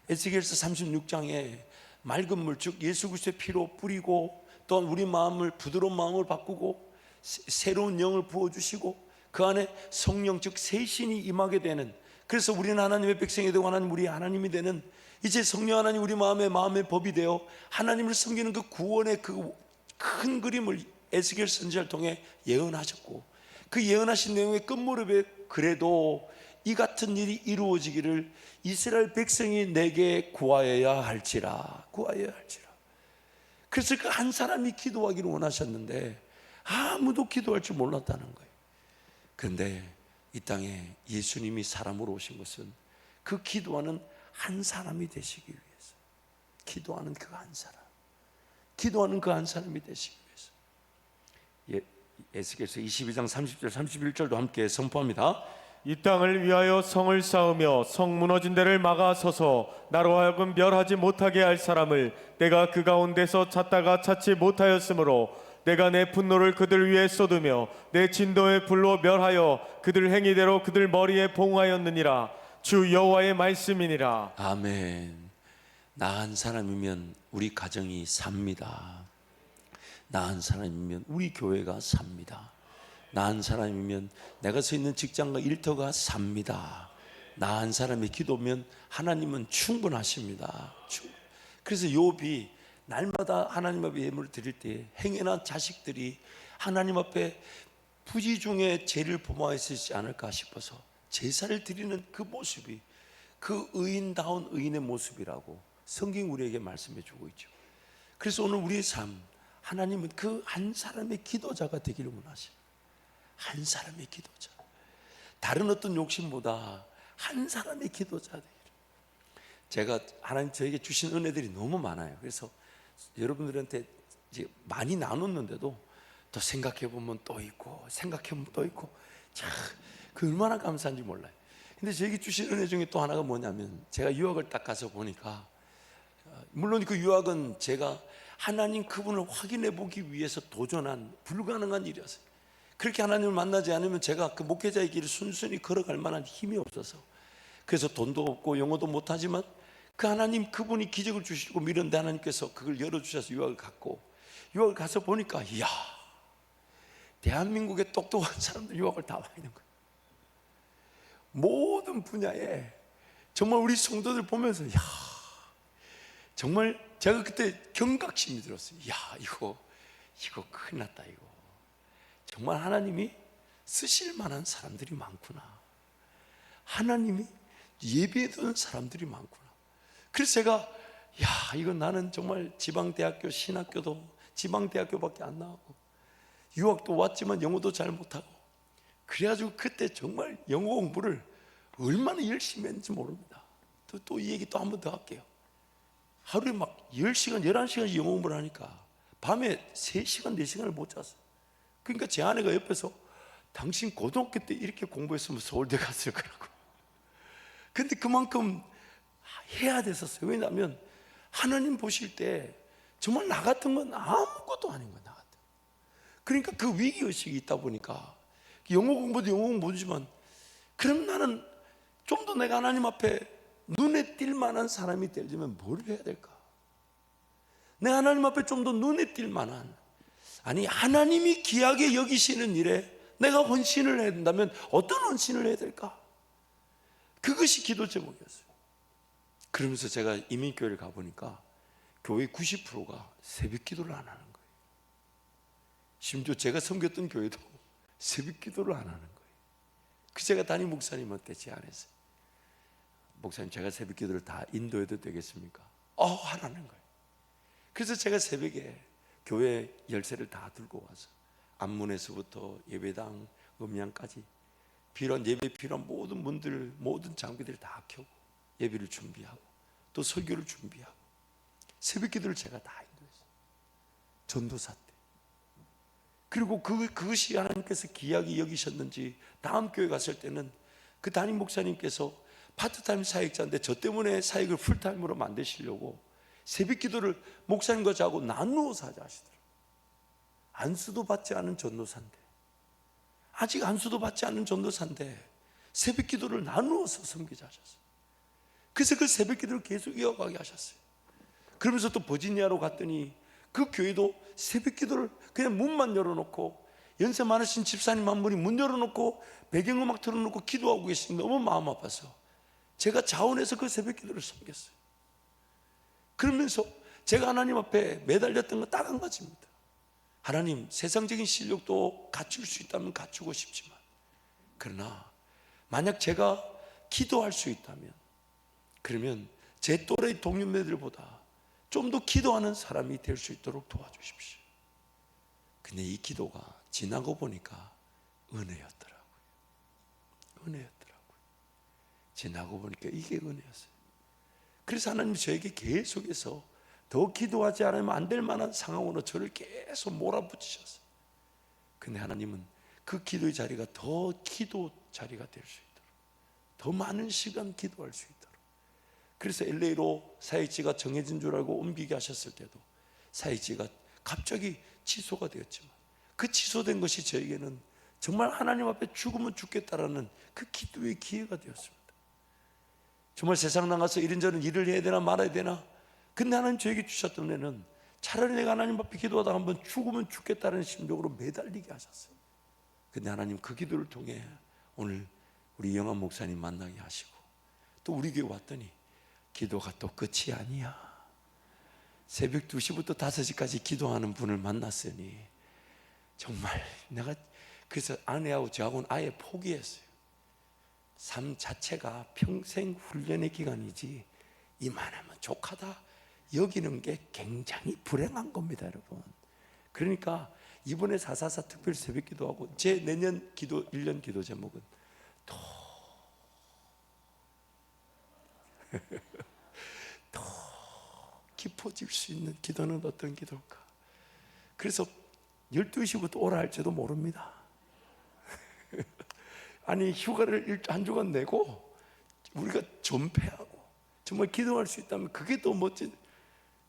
에스겔서 36장에 맑은 물, 즉 예수 그리스도의 피로 뿌리고 또한 우리 마음을, 부드러운 마음을 바꾸고 새로운 영을 부어주시고 그 안에 성령, 즉 새 신이 임하게 되는, 그래서 우리는 하나님의 백성이 되고 하나님 우리 하나님이 되는, 이제 성령 하나님 우리 마음의 법이 되어 하나님을 섬기는 그 구원의 그 큰 그림을 에스겔 선지자를 통해 예언하셨고, 그 예언하신 내용의 끝무렵에 그래도 이 같은 일이 이루어지기를 이스라엘 백성이 내게 구하여야 할지라. 그래서 그 한 사람이 기도하기를 원하셨는데 아무도 기도할 줄 몰랐다는 거예요. 그런데 이 땅에 예수님이 사람으로 오신 것은 그 기도하는 한 사람이 되시기 위해서, 기도하는 그 한 사람이 되시기 위해서. 에스겔서 22장 30절 31절도 함께 선포합니다. 이 땅을 위하여 성을 쌓으며 성 무너진 데를 막아서서 나로 하여금 멸하지 못하게 할 사람을 내가 그 가운데서 찾다가 찾지 못하였으므로 내가 내 분노를 그들 위에 쏟으며 내 진노의 불로 멸하여 그들 행위대로 그들 머리에 봉하였느니라. 주 여호와의 말씀이니라. 아멘. 나 한 사람이면 우리 가정이 삽니다. 나 한 사람이면 우리 교회가 삽니다. 나 한 사람이면 내가 서 있는 직장과 일터가 삽니다. 나 한 사람의 기도면 하나님은 충분하십니다. 그래서 욥이 날마다 하나님 앞에 예물을 드릴 때 행여나 자식들이 하나님 앞에 부지 중에 죄를 범하였지 않을까 싶어서 제사를 드리는 그 모습이 그 의인다운 의인의 모습이라고 성경이 우리에게 말씀해 주고 있죠. 그래서 오늘 우리의 삶, 하나님은 그 한 사람의 기도자가 되기를 원하십니다. 한 사람의 기도자, 다른 어떤 욕심보다 한 사람의 기도자 되기를. 제가 하나님 저에게 주신 은혜들이 너무 많아요. 그래서 여러분들한테 이제 많이 나눴는데도 또 생각해 보면 또 있고 생각해 보면 또 있고, 참 그 얼마나 감사한지 몰라요. 근데 저에게 주신 은혜 중에 또 하나가 뭐냐면, 제가 유학을 딱 가서 보니까, 물론 그 유학은 제가 하나님 그분을 확인해 보기 위해서 도전한 불가능한 일이었어요. 그렇게 하나님을 만나지 않으면 제가 그 목회자의 길을 순순히 걸어갈 만한 힘이 없어서, 그래서 돈도 없고 영어도 못하지만 그 하나님 그분이 기적을 주시고 미련데 하나님께서 그걸 열어주셔서 유학을 갔고, 유학을 가서 보니까 이야, 대한민국의 똑똑한 사람들 유학을 다 와 있는 거예요. 모든 분야에 정말 우리 성도들 보면서 야, 정말 제가 그때 경각심이 들었어요. 야, 이거 큰일 났다. 이거 정말 하나님이 쓰실 만한 사람들이 많구나. 하나님이 예배해두는 사람들이 많구나. 그래서 제가 야, 이건 나는 정말 지방대학교 신학교도 지방대학교밖에 안 나오고 유학도 왔지만 영어도 잘 못하고, 그래가지고 그때 정말 영어 공부를 얼마나 열심히 했는지 모릅니다. 또 이 얘기 또 한 번 더 할게요. 하루에 막 10시간, 11시간씩 영어 공부를 하니까 밤에 3시간, 4시간을 못 잤어요. 그러니까 제 아내가 옆에서 당신 고등학교 때 이렇게 공부했으면 서울대 갔을 거라고. 근데 그만큼 해야 됐었어요. 왜냐하면 하나님 보실 때 정말 나 같은 건 아무것도 아닌 거야, 나 같은. 그러니까 그 위기의식이 있다 보니까 영어 공부도 영어 공부지만, 그럼 나는 좀 더 내가 하나님 앞에 눈에 띌 만한 사람이 되려면 뭘 해야 될까? 내가 하나님 앞에 좀 더 눈에 띌 만한, 아니 하나님이 귀하게 여기시는 일에 내가 헌신을 해야 된다면 어떤 헌신을 해야 될까? 그것이 기도 제목이었어요. 그러면서 제가 이민교회를 가보니까 교회 90%가 새벽 기도를 안 하는 거예요. 심지어 제가 섬겼던 교회도 새벽 기도를 안 하는 거예요. 그 제가 담임 목사님한테 제안했어요. 목사님, 제가 새벽 기도를 다 인도해도 되겠습니까? 하라는 거예요. 그래서 제가 새벽에 교회 열쇠를 다 들고 와서 안문에서부터 예배당, 음향까지 필요한 예배 필요한 모든 문들, 모든 장비들을 다 켜고 예배를 준비하고 또 설교를 준비하고 새벽 기도를 제가 다 인도했어요. 전도사 때. 그리고 그것이 하나님께서 귀하게 여기셨는지 다음 교회 갔을 때는 그 담임 목사님께서 파트타임 사역자인데 저 때문에 사역을 풀타임으로 만드시려고 새벽 기도를 목사님과 저하고 나누어서 하자 하시더라고요. 안수도 받지 않은 전도사인데, 아직 안수도 받지 않은 전도사인데 새벽 기도를 나누어서 섬기자 하셨어요. 그래서 그 새벽 기도를 계속 이어가게 하셨어요. 그러면서 또 버지니아로 갔더니 그 교회도 새벽 기도를 그냥 문만 열어놓고, 연세 많으신 집사님 한 분이 문 열어놓고 배경음악 틀어놓고 기도하고 계시니 너무 마음 아파서 제가 자원해서 그 새벽 기도를 섬겼어요. 그러면서 제가 하나님 앞에 매달렸던 건 딱 한 가지입니다. 하나님, 세상적인 실력도 갖출 수 있다면 갖추고 싶지만, 그러나 만약 제가 기도할 수 있다면, 그러면 제 또래 동년배들보다 좀 더 기도하는 사람이 될 수 있도록 도와주십시오. 근데 이 기도가 지나고 보니까 은혜였더라고요. 은혜였더라고요. 지나고 보니까 이게 은혜였어요. 그래서 하나님 저에게 계속해서 더 기도하지 않으면 안 될 만한 상황으로 저를 계속 몰아붙이셨어요. 근데 하나님은 그 기도의 자리가 더 기도 자리가 될 수 있도록, 더 많은 시간 기도할 수 있도록. 그래서 LA로 사역지가 정해진 줄 알고 옮기게 하셨을 때도 사역지가 갑자기 취소가 되었지만, 그 취소된 것이 저에게는 정말 하나님 앞에 죽으면 죽겠다라는 그 기도의 기회가 되었습니다. 정말 세상 나가서 이런저런 일을 해야 되나 말아야 되나, 근데 하나님 저에게 주셨던 은혜는 차라리 내가 하나님 앞에 기도하다가 한번 죽으면 죽겠다는 심정으로 매달리게 하셨어요. 근데 하나님 그 기도를 통해 오늘 우리 영암 목사님 만나게 하시고, 또 우리 교회 왔더니 기도가 또 끝이 아니야. 새벽 2시부터 5시까지 기도하는 분을 만났으니 정말 내가, 그래서 아내하고 저하고는 아예 포기했어요. 삶 자체가 평생 훈련의 기간이지 이만하면 족하다 여기는 게 굉장히 불행한 겁니다, 여러분. 그러니까 이번에 444 특별 새벽 기도하고 제 내년 기도 1년 기도 제목은 더 깊어질 수 있는 기도는 어떤 기도일까? 그래서 12시부터 오라 할지도 모릅니다. 아니 휴가를 한 주간 내고 우리가 존폐하고 정말 기도할 수 있다면 그게 더 멋진,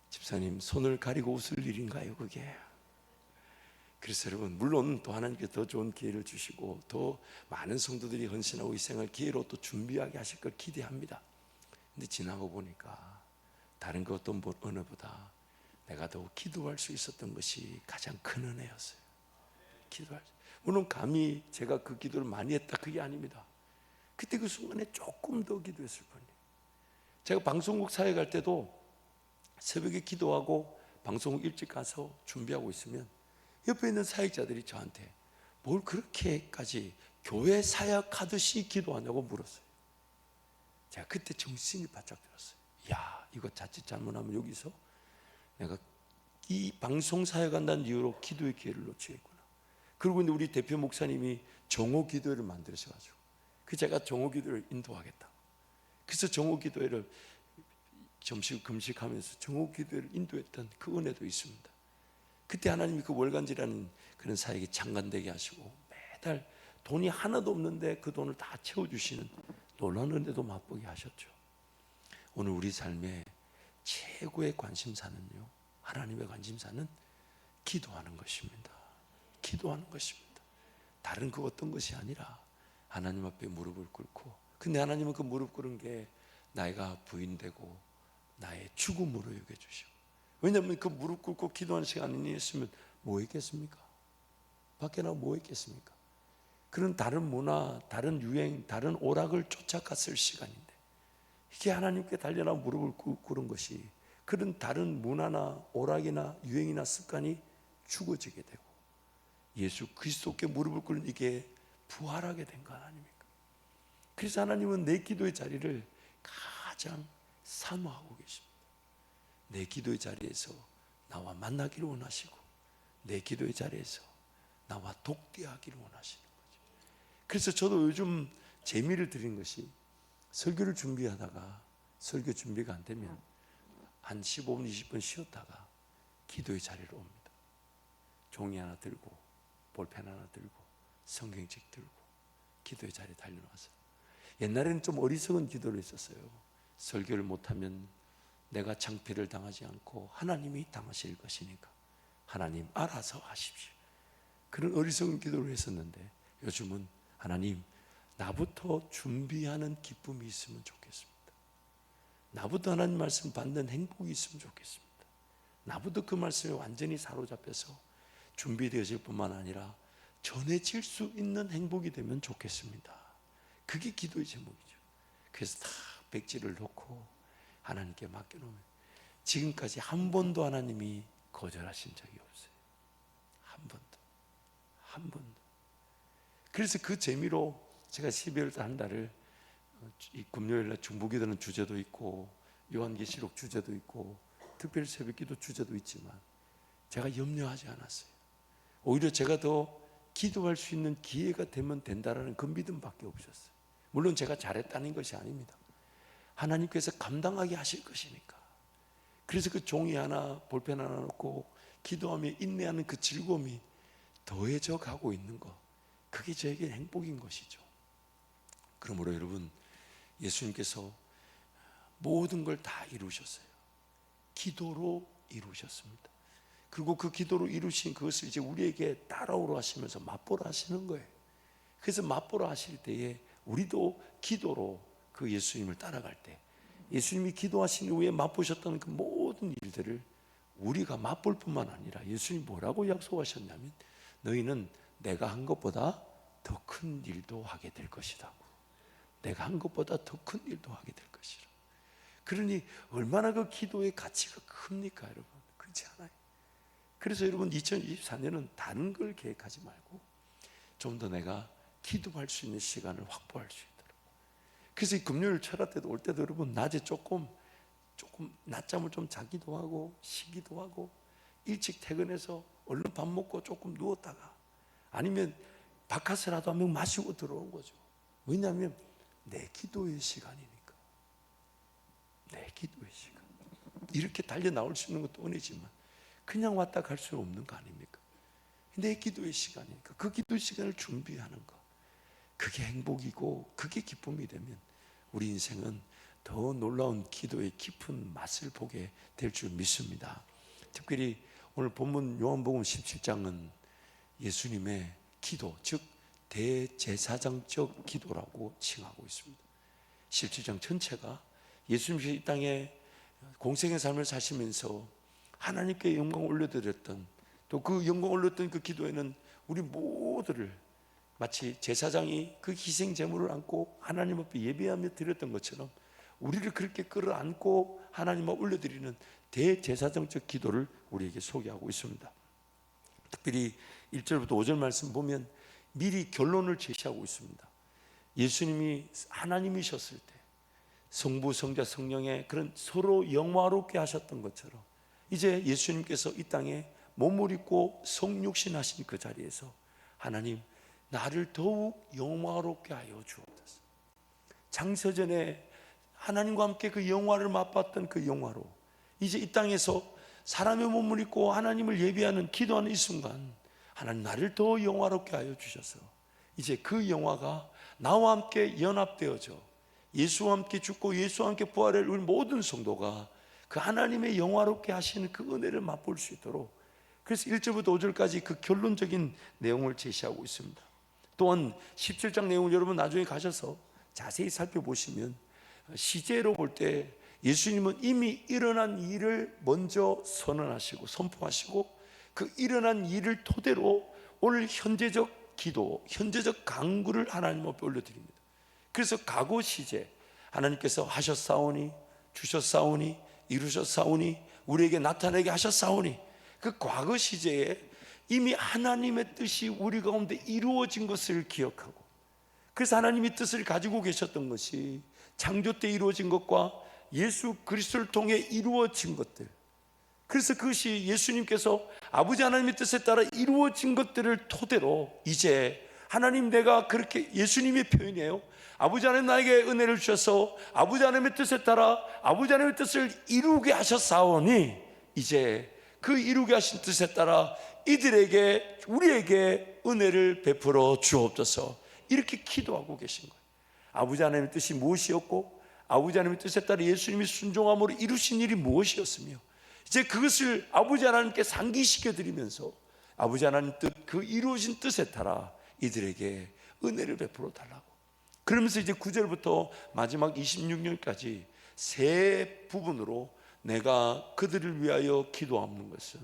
집사님 손을 가리고 웃을 일인가요 그게? 그래서 여러분, 물론 또 하나님께서 더 좋은 기회를 주시고 더 많은 성도들이 헌신하고 희생할 기회로 또 준비하게 하실 걸 기대합니다. 근데 지나고 보니까 다른 그 어떤 언어보다 내가 더 기도할 수 있었던 것이 가장 큰 은혜였어요. 기도할, 물론 감히 제가 그 기도를 많이 했다 그게 아닙니다. 그때 그 순간에 조금 더 기도했을 뿐이에요. 제가 방송국 사회 갈 때도 새벽에 기도하고 방송국 일찍 가서 준비하고 있으면 옆에 있는 사역자들이 저한테 뭘 그렇게까지 교회 사역하듯이 기도하냐고 물었어요. 제가 그때 정신이 바짝 들었어요. 야, 이거 자칫 잘못하면 여기서 내가 이 방송 사역한다는 이유로 기도의 기회를 놓치겠구나. 그리고 우리 대표 목사님이 정오 기도회를 만들으셔가지고 그 제가 정오 기도를 인도하겠다고, 그래서 정오 기도회를 점심 금식하면서 정오 기도회를 인도했던 그 은혜도 있습니다. 그때 하나님이 그 월간지라는 그런 사역에 장관되게 하시고 매달 돈이 하나도 없는데 그 돈을 다 채워주시는 놀라운 은혜도 맛보게 하셨죠. 오늘 우리 삶의 최고의 관심사는요, 하나님의 관심사는 기도하는 것입니다. 기도하는 것입니다. 다른 그 어떤 것이 아니라 하나님 앞에 무릎을 꿇고, 근데 하나님은 그 무릎 꿇은 게 나이가 부인되고 나의 죽음으로 여겨주시고, 왜냐하면 그 무릎 꿇고 기도하는 시간이 있으면 뭐 했겠습니까? 밖에 나가 뭐 했겠습니까? 그런 다른 문화, 다른 유행, 다른 오락을 쫓아갔을 시간인데, 이게 하나님께 달려나 무릎을 꿇은 것이 그런 다른 문화나 오락이나 유행이나 습관이 죽어지게 되고 예수 그리스도께 무릎을 꿇는 이게 부활하게 된 거 아닙니까? 그래서 하나님은 내 기도의 자리를 가장 사모하고 계십니다. 내 기도의 자리에서 나와 만나기를 원하시고 내 기도의 자리에서 나와 독대하기를 원하시는 거죠. 그래서 저도 요즘 재미를 드린 것이, 설교를 준비하다가 설교 준비가 안 되면 한 15분 20분 쉬었다가 기도의 자리로 옵니다. 종이 하나 들고 볼펜 하나 들고 성경책 들고 기도의 자리에 달려나가서, 옛날에는 좀 어리석은 기도를 했었어요. 설교를 못하면 내가 창피를 당하지 않고 하나님이 당하실 것이니까 하나님 알아서 하십시오. 그런 어리석은 기도를 했었는데, 요즘은 하나님 나부터 준비하는 기쁨이 있으면 좋겠습니다. 나부터 하나님 말씀 받는 행복이 있으면 좋겠습니다. 나부터 그 말씀에 완전히 사로잡혀서 준비되어질 뿐만 아니라 전해질 수 있는 행복이 되면 좋겠습니다. 그게 기도의 제목이죠. 그래서 다 백지를 놓고 하나님께 맡겨놓으면 지금까지 한 번도 하나님이 거절하신 적이 없어요. 한 번도. 그래서 그 재미로 제가 12월 한 달을 이 금요일날 중보기도는 주제도 있고 요한계시록 주제도 있고 특별 새벽기도 주제도 있지만 제가 염려하지 않았어요. 오히려 제가 더 기도할 수 있는 기회가 되면 된다라는 그 믿음밖에 없었어요. 물론 제가 잘했다는 것이 아닙니다. 하나님께서 감당하게 하실 것이니까. 그래서 그 종이 하나, 볼펜 하나 놓고 기도하며 인내하는 그 즐거움이 더해져 가고 있는 것, 그게 저에게 행복인 것이죠. 그러므로 여러분, 예수님께서 모든 걸 다 이루셨어요. 기도로 이루셨습니다. 그리고 그 기도로 이루신 그것을 이제 우리에게 따라오라 하시면서 맛보라 하시는 거예요. 그래서 맛보라 하실 때에 우리도 기도로 그 예수님을 따라갈 때, 예수님이 기도하신 이후에 맛보셨던 그 모든 일들을 우리가 맛볼 뿐만 아니라, 예수님이 뭐라고 약속하셨냐면 너희는 내가 한 것보다 더 큰 일도 하게 될 것이다. 내가 한 것보다 더 큰 일도 하게 될 것이라. 그러니 얼마나 그 기도의 가치가 큽니까, 여러분? 그렇지 않아요? 그래서 여러분, 2024년은 다른 걸 계획하지 말고 좀 더 내가 기도할 수 있는 시간을 확보할 수 있도록. 그래서 이 금요일 철학 때도 올 때도 여러분, 낮에 조금 낮잠을 좀 자기도 하고 쉬기도 하고, 일찍 퇴근해서 얼른 밥 먹고 조금 누웠다가, 아니면 바카스라도 한 병 마시고 들어오는 거죠. 왜냐하면 내 기도의 시간이니까. 내 기도의 시간. 이렇게 달려 나올 수 있는 것도 은혜지만 그냥 왔다 갈 수 없는 거 아닙니까? 내 기도의 시간이니까 그 기도의 시간을 준비하는 거, 그게 행복이고 그게 기쁨이 되면 우리 인생은 더 놀라운 기도의 깊은 맛을 보게 될 줄 믿습니다. 특별히 오늘 본문 요한복음 17장은 예수님의 기도, 즉 대제사장적 기도라고 칭하고 있습니다. 17장 전체가 예수님이 이 땅에 공생의 삶을 사시면서 하나님께 영광을 올려드렸던, 또 그 영광을 올렸던 그 기도에는 우리 모두를 마치 제사장이 그 희생 제물을 안고 하나님 앞에 예배하며 드렸던 것처럼 우리를 그렇게 끌어안고 하나님 앞에 올려드리는 대제사장적 기도를 우리에게 소개하고 있습니다. 특별히 1절부터 5절 말씀 보면 미리 결론을 제시하고 있습니다. 예수님이 하나님이셨을 때 성부, 성자, 성령의 그런 서로 영화롭게 하셨던 것처럼 이제 예수님께서 이 땅에 몸을 입고 성육신하신 그 자리에서 하나님, 나를 더욱 영화롭게 하여 주옵소서. 장서전에 하나님과 함께 그 영화를 맛봤던 그 영화로 이제 이 땅에서 사람의 몸을 입고 하나님을 예배하는, 기도하는 이 순간 하나님, 나를 더 영화롭게 하여 주셔서 이제 그 영화가 나와 함께 연합되어져 예수와 함께 죽고 예수와 함께 부활할 우리 모든 성도가 그 하나님의 영화롭게 하시는 그 은혜를 맛볼 수 있도록, 그래서 1절부터 5절까지 그 결론적인 내용을 제시하고 있습니다. 또한 17장 내용을 여러분 나중에 가셔서 자세히 살펴보시면 시제로 볼 때 예수님은 이미 일어난 일을 먼저 선언하시고 선포하시고 그 일어난 일을 토대로 오늘 현재적 기도, 현재적 간구를 하나님 앞에 올려드립니다. 그래서 과거 시제, 하나님께서 하셨사오니, 주셨사오니, 이루셨사오니, 우리에게 나타내게 하셨사오니, 그 과거 시제에 이미 하나님의 뜻이 우리 가운데 이루어진 것을 기억하고, 그래서 하나님의 뜻을 가지고 계셨던 것이 창조 때 이루어진 것과 예수 그리스도를 통해 이루어진 것들, 그래서 그것이 예수님께서 아버지 하나님의 뜻에 따라 이루어진 것들을 토대로 이제 하나님, 내가 그렇게, 예수님의 표현이에요. 아버지 하나님 나에게 은혜를 주셔서 아버지 하나님의 뜻에 따라 아버지 하나님의 뜻을 이루게 하셨사오니 이제 그 이루게 하신 뜻에 따라 이들에게, 우리에게 은혜를 베풀어 주옵소서. 이렇게 기도하고 계신 거예요. 아버지 하나님의 뜻이 무엇이었고 아버지 하나님의 뜻에 따라 예수님이 순종함으로 이루신 일이 무엇이었으며 이제 그것을 아버지 하나님께 상기시켜 드리면서 아버지 하나님 뜻, 그 이루어진 뜻에 따라 이들에게 은혜를 베풀어 달라고. 그러면서 이제 9절부터 마지막 26절까지 세 부분으로 내가 그들을 위하여 기도하는 것은,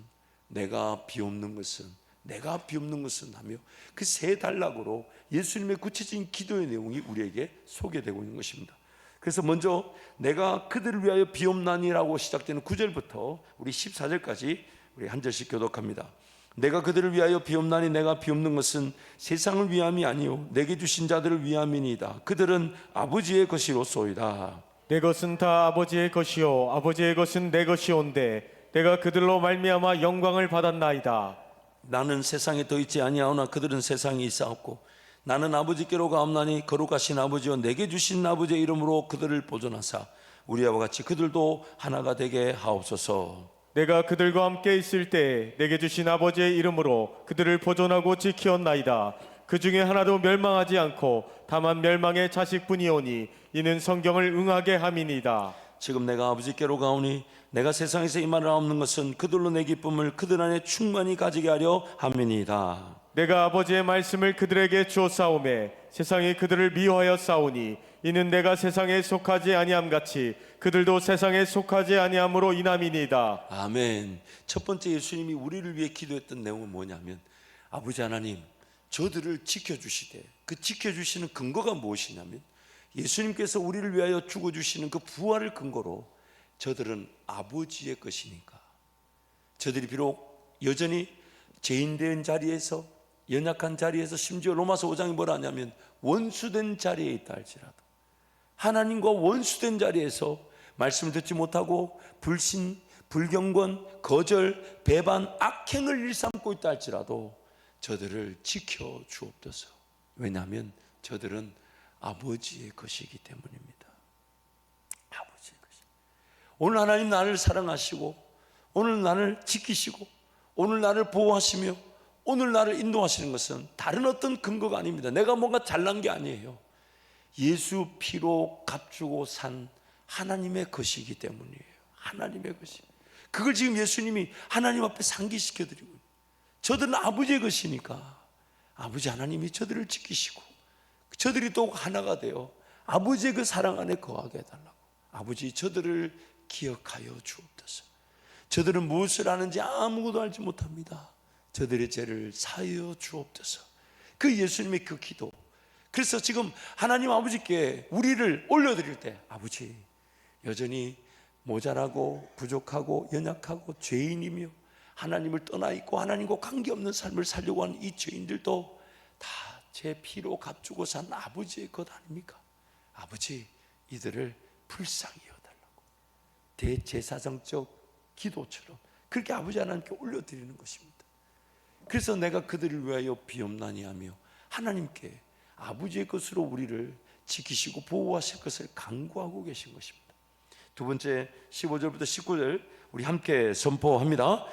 내가 비옵는 것은, 내가 비옵는 것은 하며 그 세 단락으로 예수님의 구체적인 기도의 내용이 우리에게 소개되고 있는 것입니다. 그래서 먼저 내가 그들을 위하여 비옵나니라고 시작되는 9절부터 우리 14절까지 우리 한 절씩 교독합니다. 내가 그들을 위하여 비옵나니 내가 비옵는 것은 세상을 위함이 아니요 내게 주신 자들을 위함이니이다. 그들은 아버지의 것이로소이다. 내 것은 다 아버지의 것이요 아버지의 것은 내 것이온데 내가 그들로 말미암아 영광을 받았나이다. 나는 세상에 더 있지 아니하오나 그들은 세상에 있사옵고 나는 아버지께로 가옵나니 거룩하신 아버지여 내게 주신 아버지의 이름으로 그들을 보존하사 우리와 같이 그들도 하나가 되게 하옵소서. 내가 그들과 함께 있을 때 내게 주신 아버지의 이름으로 그들을 보존하고 지키었나이다. 그 중에 하나도 멸망하지 않고 다만 멸망의 자식뿐이오니 이는 성경을 응하게 함이니이다. 지금 내가 아버지께로 가오니 내가 세상에서 이 말을 하옵는 것은 그들로 내 기쁨을 그들 안에 충만히 가지게 하려 함이니이다. 내가 아버지의 말씀을 그들에게 주었사오매 세상이 그들을 미워하여 싸우니 이는 내가 세상에 속하지 아니함 같이 그들도 세상에 속하지 아니함으로 인함이니이다. 아멘. 첫 번째 예수님이 우리를 위해 기도했던 내용은 뭐냐면 아버지 하나님 저들을 지켜주시되 그 지켜주시는 근거가 무엇이냐면 예수님께서 우리를 위하여 죽어주시는 그 부활을 근거로 저들은 아버지의 것이니까 저들이 비록 여전히 죄인된 자리에서 연약한 자리에서 심지어 로마서 5장이 뭐라 하냐면 원수된 자리에 있다 할지라도 하나님과 원수된 자리에서 말씀을 듣지 못하고 불신, 불경건, 거절, 배반, 악행을 일삼고 있다 할지라도 저들을 지켜 주옵소서. 왜냐하면 저들은 아버지의 것이기 때문입니다. 아버지의 것이. 오늘 하나님 나를 사랑하시고 오늘 나를 지키시고 오늘 나를 보호하시며 오늘 나를 인도하시는 것은 다른 어떤 근거가 아닙니다. 내가 뭔가 잘난 게 아니에요. 예수 피로 값주고 산 하나님의 것이기 때문이에요. 하나님의 것이. 그걸 지금 예수님이 하나님 앞에 상기시켜 드리고 저들은 아버지의 것이니까 아버지 하나님이 저들을 지키시고 저들이 또 하나가 되어 아버지의 그 사랑 안에 거하게 해달라고. 아버지 저들을 기억하여 주옵소서. 저들은 무엇을 하는지 아무것도 알지 못합니다. 저들의 죄를 사하여 주옵소서. 그 예수님의 그 기도. 그래서 지금 하나님 아버지께 우리를 올려드릴 때 아버지 여전히 모자라고 부족하고 연약하고 죄인이며 하나님을 떠나 있고 하나님과 관계없는 삶을 살려고 하는 이 죄인들도 다 제 피로 값주고 산 아버지의 것 아닙니까? 아버지 이들을 불쌍히 여달라고 대제사장적 기도처럼 그렇게 아버지 하나님께 올려드리는 것입니다. 그래서 내가 그들을 위하여 비옵나니 하며 하나님께 아버지의 것으로 우리를 지키시고 보호하실 것을 간구하고 계신 것입니다. 두 번째 15절부터 19절 우리 함께 선포합니다.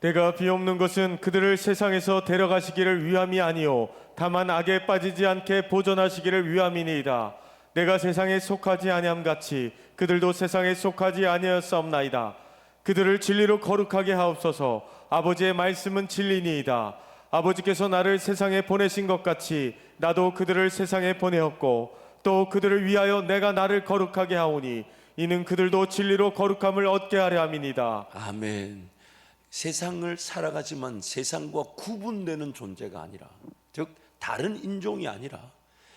내가 비옵는 것은 그들을 세상에서 데려가시기를 위함이 아니요 다만 악에 빠지지 않게 보존하시기를 위함이니이다. 내가 세상에 속하지 아니함 같이 그들도 세상에 속하지 아니하였사옵나이다. 그들을 진리로 거룩하게 하옵소서. 아버지의 말씀은 진리니이다. 아버지께서 나를 세상에 보내신 것 같이 나도 그들을 세상에 보내었고 또 그들을 위하여 내가 나를 거룩하게 하오니 이는 그들도 진리로 거룩함을 얻게 하려 함이니이다. 아멘. 세상을 살아가지만 세상과 구분되는 존재가 아니라 즉 다른 인종이 아니라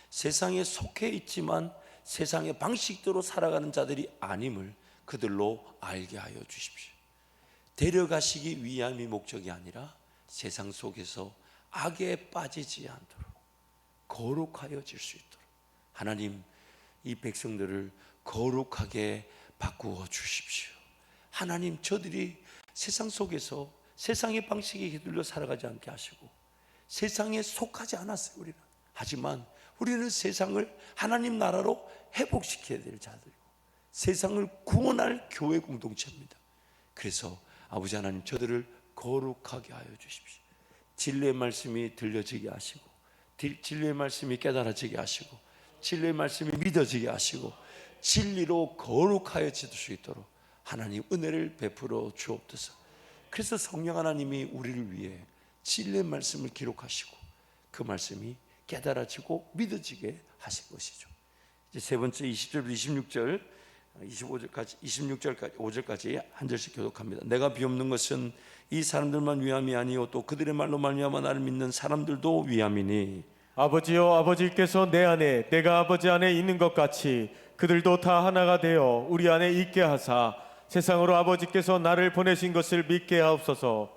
세상에 속해 있지만 세상의 방식대로 살아가는 자들이 아님을 그들로 알게 하여 주십시오. 데려가시기 위함이 목적이 아니라 세상 속에서 악에 빠지지 않도록 거룩하여질 수 있도록 하나님 이 백성들을 거룩하게 바꾸어 주십시오. 하나님 저들이 세상 속에서 세상의 방식에 휘둘려 살아가지 않게 하시고 세상에 속하지 않았어요. 우리는. 하지만 우리는 세상을 하나님 나라로 회복시켜야 될 자들이고 세상을 구원할 교회 공동체입니다. 그래서 아버지 하나님 저들을 거룩하게 하여 주십시오. 진리의 말씀이 들려지게 하시고, 진리의 말씀이 깨달아지게 하시고, 진리의 말씀이 믿어지게 하시고, 진리로 거룩하여질 수 있도록 하나님 은혜를 베풀어 주옵소서. 그래서 성령 하나님이 우리를 위해 진리의 말씀을 기록하시고 그 말씀이 깨달아지고 믿어지게 하신 것이죠. 이제 세 번째 20절부터 26절 26절까지 5절까지 한 절씩 교독합니다. 내가 비옵는 것은 이 사람들만 위함이 아니요 또 그들의 말로 말미암아 나를 믿는 사람들도 위함이니 아버지여, 아버지께서 내 안에 내가 아버지 안에 있는 것 같이 그들도 다 하나가 되어 우리 안에 있게 하사 세상으로 아버지께서 나를 보내신 것을 믿게 하옵소서.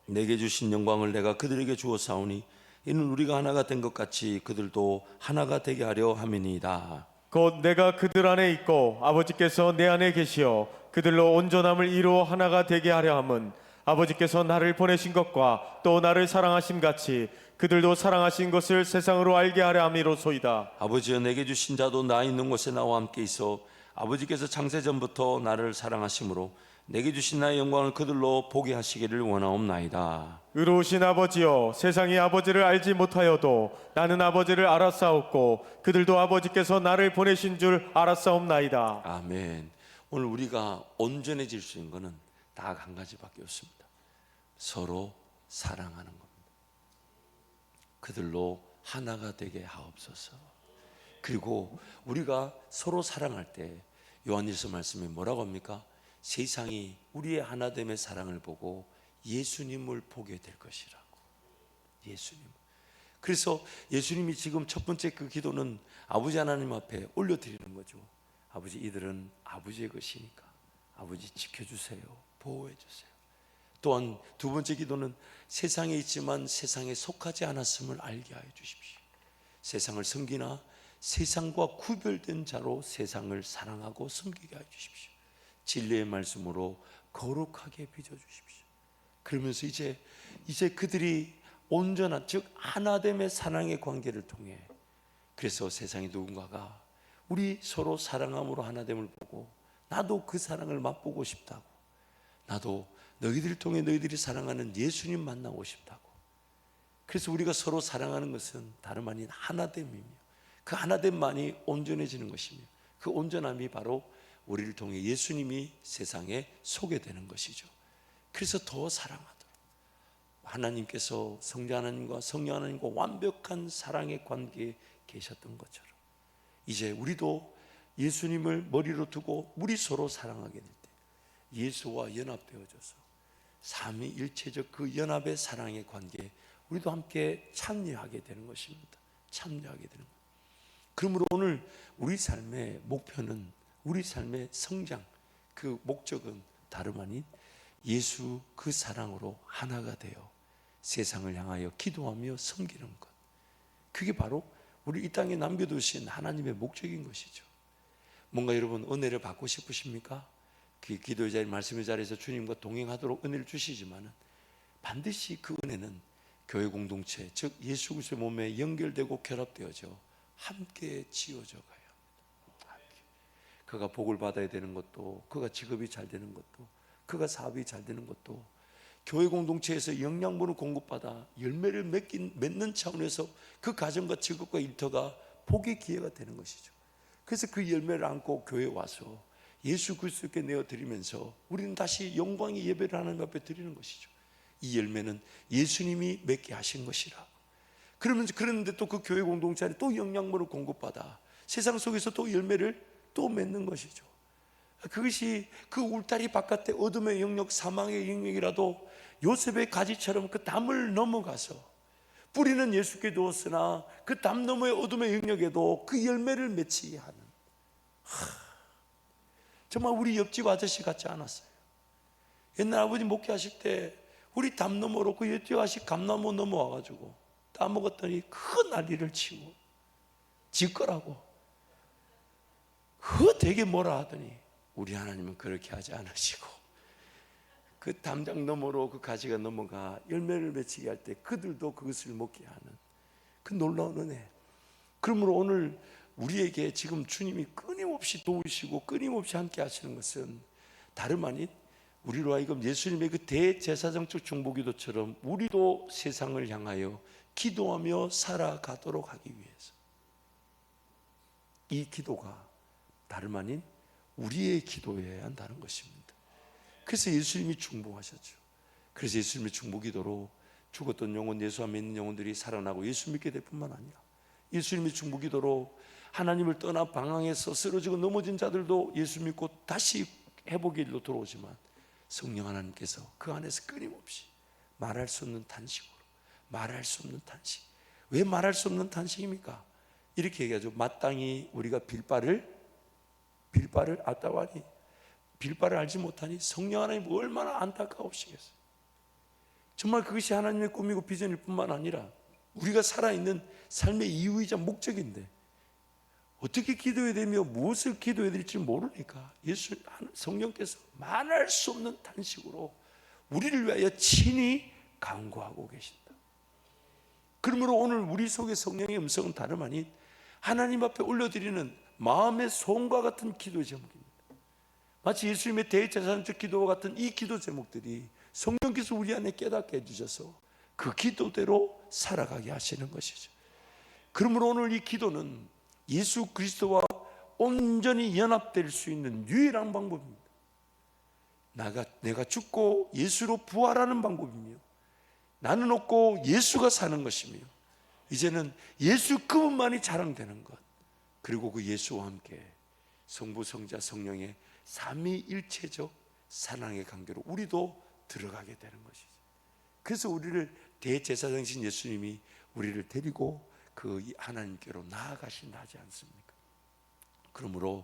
내게 주신 영광을 내가 그들에게 주었사오니 이는 우리가 하나가 된 것 같이 그들도 하나가 되게 하려 함이니이다. 곧 내가 그들 안에 있고 아버지께서 내 안에 계시어 그들로 온전함을 이루어 하나가 되게 하려 함은 아버지께서 나를 보내신 것과 또 나를 사랑하심 같이 그들도 사랑하신 것을 세상으로 알게 하려 함이로소이다. 아버지여, 내게 주신 자도 나 있는 곳에 나와 함께 있어 아버지께서 창세전부터 나를 사랑하심으로 내게 주신 나의 영광을 그들로 보게 하시기를 원하옵나이다. 의로우신 아버지여, 세상이 아버지를 알지 못하여도 나는 아버지를 알았사옵고 그들도 아버지께서 나를 보내신 줄 알았사옵나이다. 아멘. 오늘 우리가 온전해질 수 있는 것은 딱 한 가지밖에 없습니다. 서로 사랑하는 겁니다. 그들로 하나가 되게 하옵소서. 그리고 우리가 서로 사랑할 때 요한일서 말씀에 뭐라고 합니까? 세상이 우리의 하나됨의 사랑을 보고 예수님을 보게 될 것이라고. 예수님. 그래서 예수님이 지금 첫 번째 그 기도는 아버지 하나님 앞에 올려드리는 거죠. 아버지, 이들은 아버지의 것이니까 아버지 지켜주세요, 보호해주세요. 또한 두 번째 기도는 세상에 있지만 세상에 속하지 않았음을 알게 하여 주십시오. 세상을 섬기나 세상과 구별된 자로 세상을 사랑하고 섬기게 하여 주십시오. 진리의 말씀으로 거룩하게 빚어주십시오. 그러면서 이제 그들이 온전한, 즉 하나됨의 사랑의 관계를 통해, 그래서 세상의 누군가가 우리 서로 사랑함으로 하나됨을 보고 나도 그 사랑을 맛보고 싶다고, 나도 너희들을 통해 너희들이 사랑하는 예수님 만나고 싶다고. 그래서 우리가 서로 사랑하는 것은 다름 아닌 하나됨이며 그 하나됨만이 온전해지는 것이며 그 온전함이 바로 우리를 통해 예수님이 세상에 소개되는 것이죠. 그래서 더 사랑하도록 하나님께서 성자 하나님과 성령 하나님과 완벽한 사랑의 관계에 계셨던 것처럼 이제 우리도 예수님을 머리로 두고 우리 서로 사랑하게 될 때 예수와 연합되어져서 삼위일체적 그 연합의 사랑의 관계에 우리도 함께 참여하게 되는 것입니다. 참여하게 되는 것. 그러므로 오늘 우리 삶의 목표는, 우리 삶의 성장, 그 목적은 다름 아닌 예수 그 사랑으로 하나가 되어 세상을 향하여 기도하며 섬기는 것. 그게 바로 우리 이 땅에 남겨두신 하나님의 목적인 것이죠. 뭔가 여러분 은혜를 받고 싶으십니까? 그 기도의 자리, 말씀의 자리에서 주님과 동행하도록 은혜를 주시지만은 반드시 그 은혜는 교회 공동체, 즉 예수 그리스도의 몸에 연결되고 결합되어져 함께 지어져 가야 합니다. 그가 복을 받아야 되는 것도, 그가 직업이 잘 되는 것도, 그가 사업이 잘 되는 것도 교회 공동체에서 영양분을 공급받아 열매를 맺는 차원에서 그 가정과 직업과 일터가 복의 기회가 되는 것이죠. 그래서 그 열매를 안고 교회에 와서 예수 그리스도께 내어드리면서 우리는 다시 영광의 예배를 하나님 앞에 드리는 것이죠. 이 열매는 예수님이 맺게 하신 것이라. 그런데 또 그 교회 공동체 안에 또 영양분을 공급받아 세상 속에서 또 열매를 또 맺는 것이죠. 그것이 그 울타리 바깥에 어둠의 영역, 사망의 영역이라도 요셉의 가지처럼 그 담을 넘어가서 뿌리는 예수께 두었으나 그 담 너머의 어둠의 영역에도 그 열매를 맺히게 하는, 정말 우리 옆집 아저씨 같지 않았어요? 옛날 아버지 목회하실 때 우리 담 너머로 그 옆집 아저씨 감나무 넘어와가지고 따먹었더니 큰 난리를 치고 지 거라고 되게 뭐라 하더니 우리 하나님은 그렇게 하지 않으시고 그 담장 너머로 그 가지가 넘어가 열매를 맺히게 할 때 그들도 그것을 먹게 하는 그 놀라운 은혜. 그러므로 오늘 우리에게 지금 주님이 끊임없이 도우시고 끊임없이 함께 하시는 것은 다름 아닌 우리로 하여금 예수님의 그 대제사장적 중보기도처럼 우리도 세상을 향하여 기도하며 살아가도록 하기 위해서 이 기도가 다름 아닌 우리의 기도여야 한다는 것입니다. 그래서 예수님이 중보하셨죠. 그래서 예수님의 중보기도로 죽었던 영혼, 예수 안에 있는 영혼들이 살아나고 예수 믿게 될 뿐만 아니라 예수님의 중보기도로 하나님을 떠나 방황해서 쓰러지고 넘어진 자들도 예수 믿고 다시 회복의 일로 들어오지만 성령 하나님께서 그 안에서 끊임없이 말할 수 없는 탄식으로, 말할 수 없는 탄식. 왜 말할 수 없는 탄식입니까? 이렇게 얘기하죠. 마땅히 우리가 빌바를 아따와니 빌바를 알지 못하니 성령 하나님 얼마나 안타까우시겠어요. 정말 그것이 하나님의 꿈이고 비전일 뿐만 아니라 우리가 살아있는 삶의 이유이자 목적인데 어떻게 기도해야 되며 무엇을 기도해야 될지 모르니까 성령께서 말할 수 없는 탄식으로 우리를 위하여 친히 간구하고 계신다. 그러므로 오늘 우리 속에 성령의 음성은 다름 아닌 하나님 앞에 올려드리는 마음의 소원과 같은 기도의 제목입니다. 마치 예수님의 대제사장적 기도와 같은 이 기도 제목들이 성령께서 우리 안에 깨닫게 해주셔서 그 기도대로 살아가게 하시는 것이죠. 그러므로 오늘 이 기도는 예수 그리스도와 온전히 연합될 수 있는 유일한 방법입니다. 내가 죽고 예수로 부활하는 방법이며 나는 없고 예수가 사는 것이며 이제는 예수 그분만이 자랑되는 것, 그리고 그 예수와 함께 성부, 성자, 성령의 삼위일체적 사랑의 관계로 우리도 들어가게 되는 것이죠. 그래서 우리를 대제사장이신 예수님이 우리를 데리고 그 하나님께로 나아가신다 하지 않습니까? 그러므로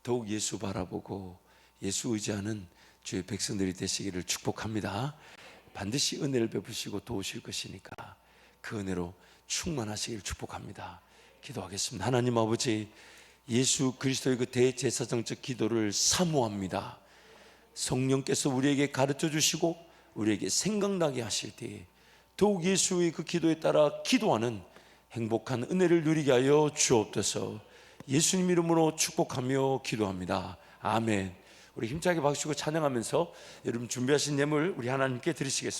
더욱 예수 바라보고 예수 의지하는 주의 백성들이 되시기를 축복합니다. 반드시 은혜를 베푸시고 도우실 것이니까 그 은혜로 충만하시기를 축복합니다. 기도하겠습니다. 하나님 아버지, 예수 그리스도의 그 대제사장적 기도를 사모합니다. 성령께서 우리에게 가르쳐 주시고 우리에게 생각나게 하실 때에 더욱 예수의 그 기도에 따라 기도하는 행복한 은혜를 누리게 하여 주옵소서. 예수님 이름으로 축복하며 기도합니다. 아멘. 우리 힘차게 박수고 찬양하면서 여러분 준비하신 예물 우리 하나님께 드리시겠습니다.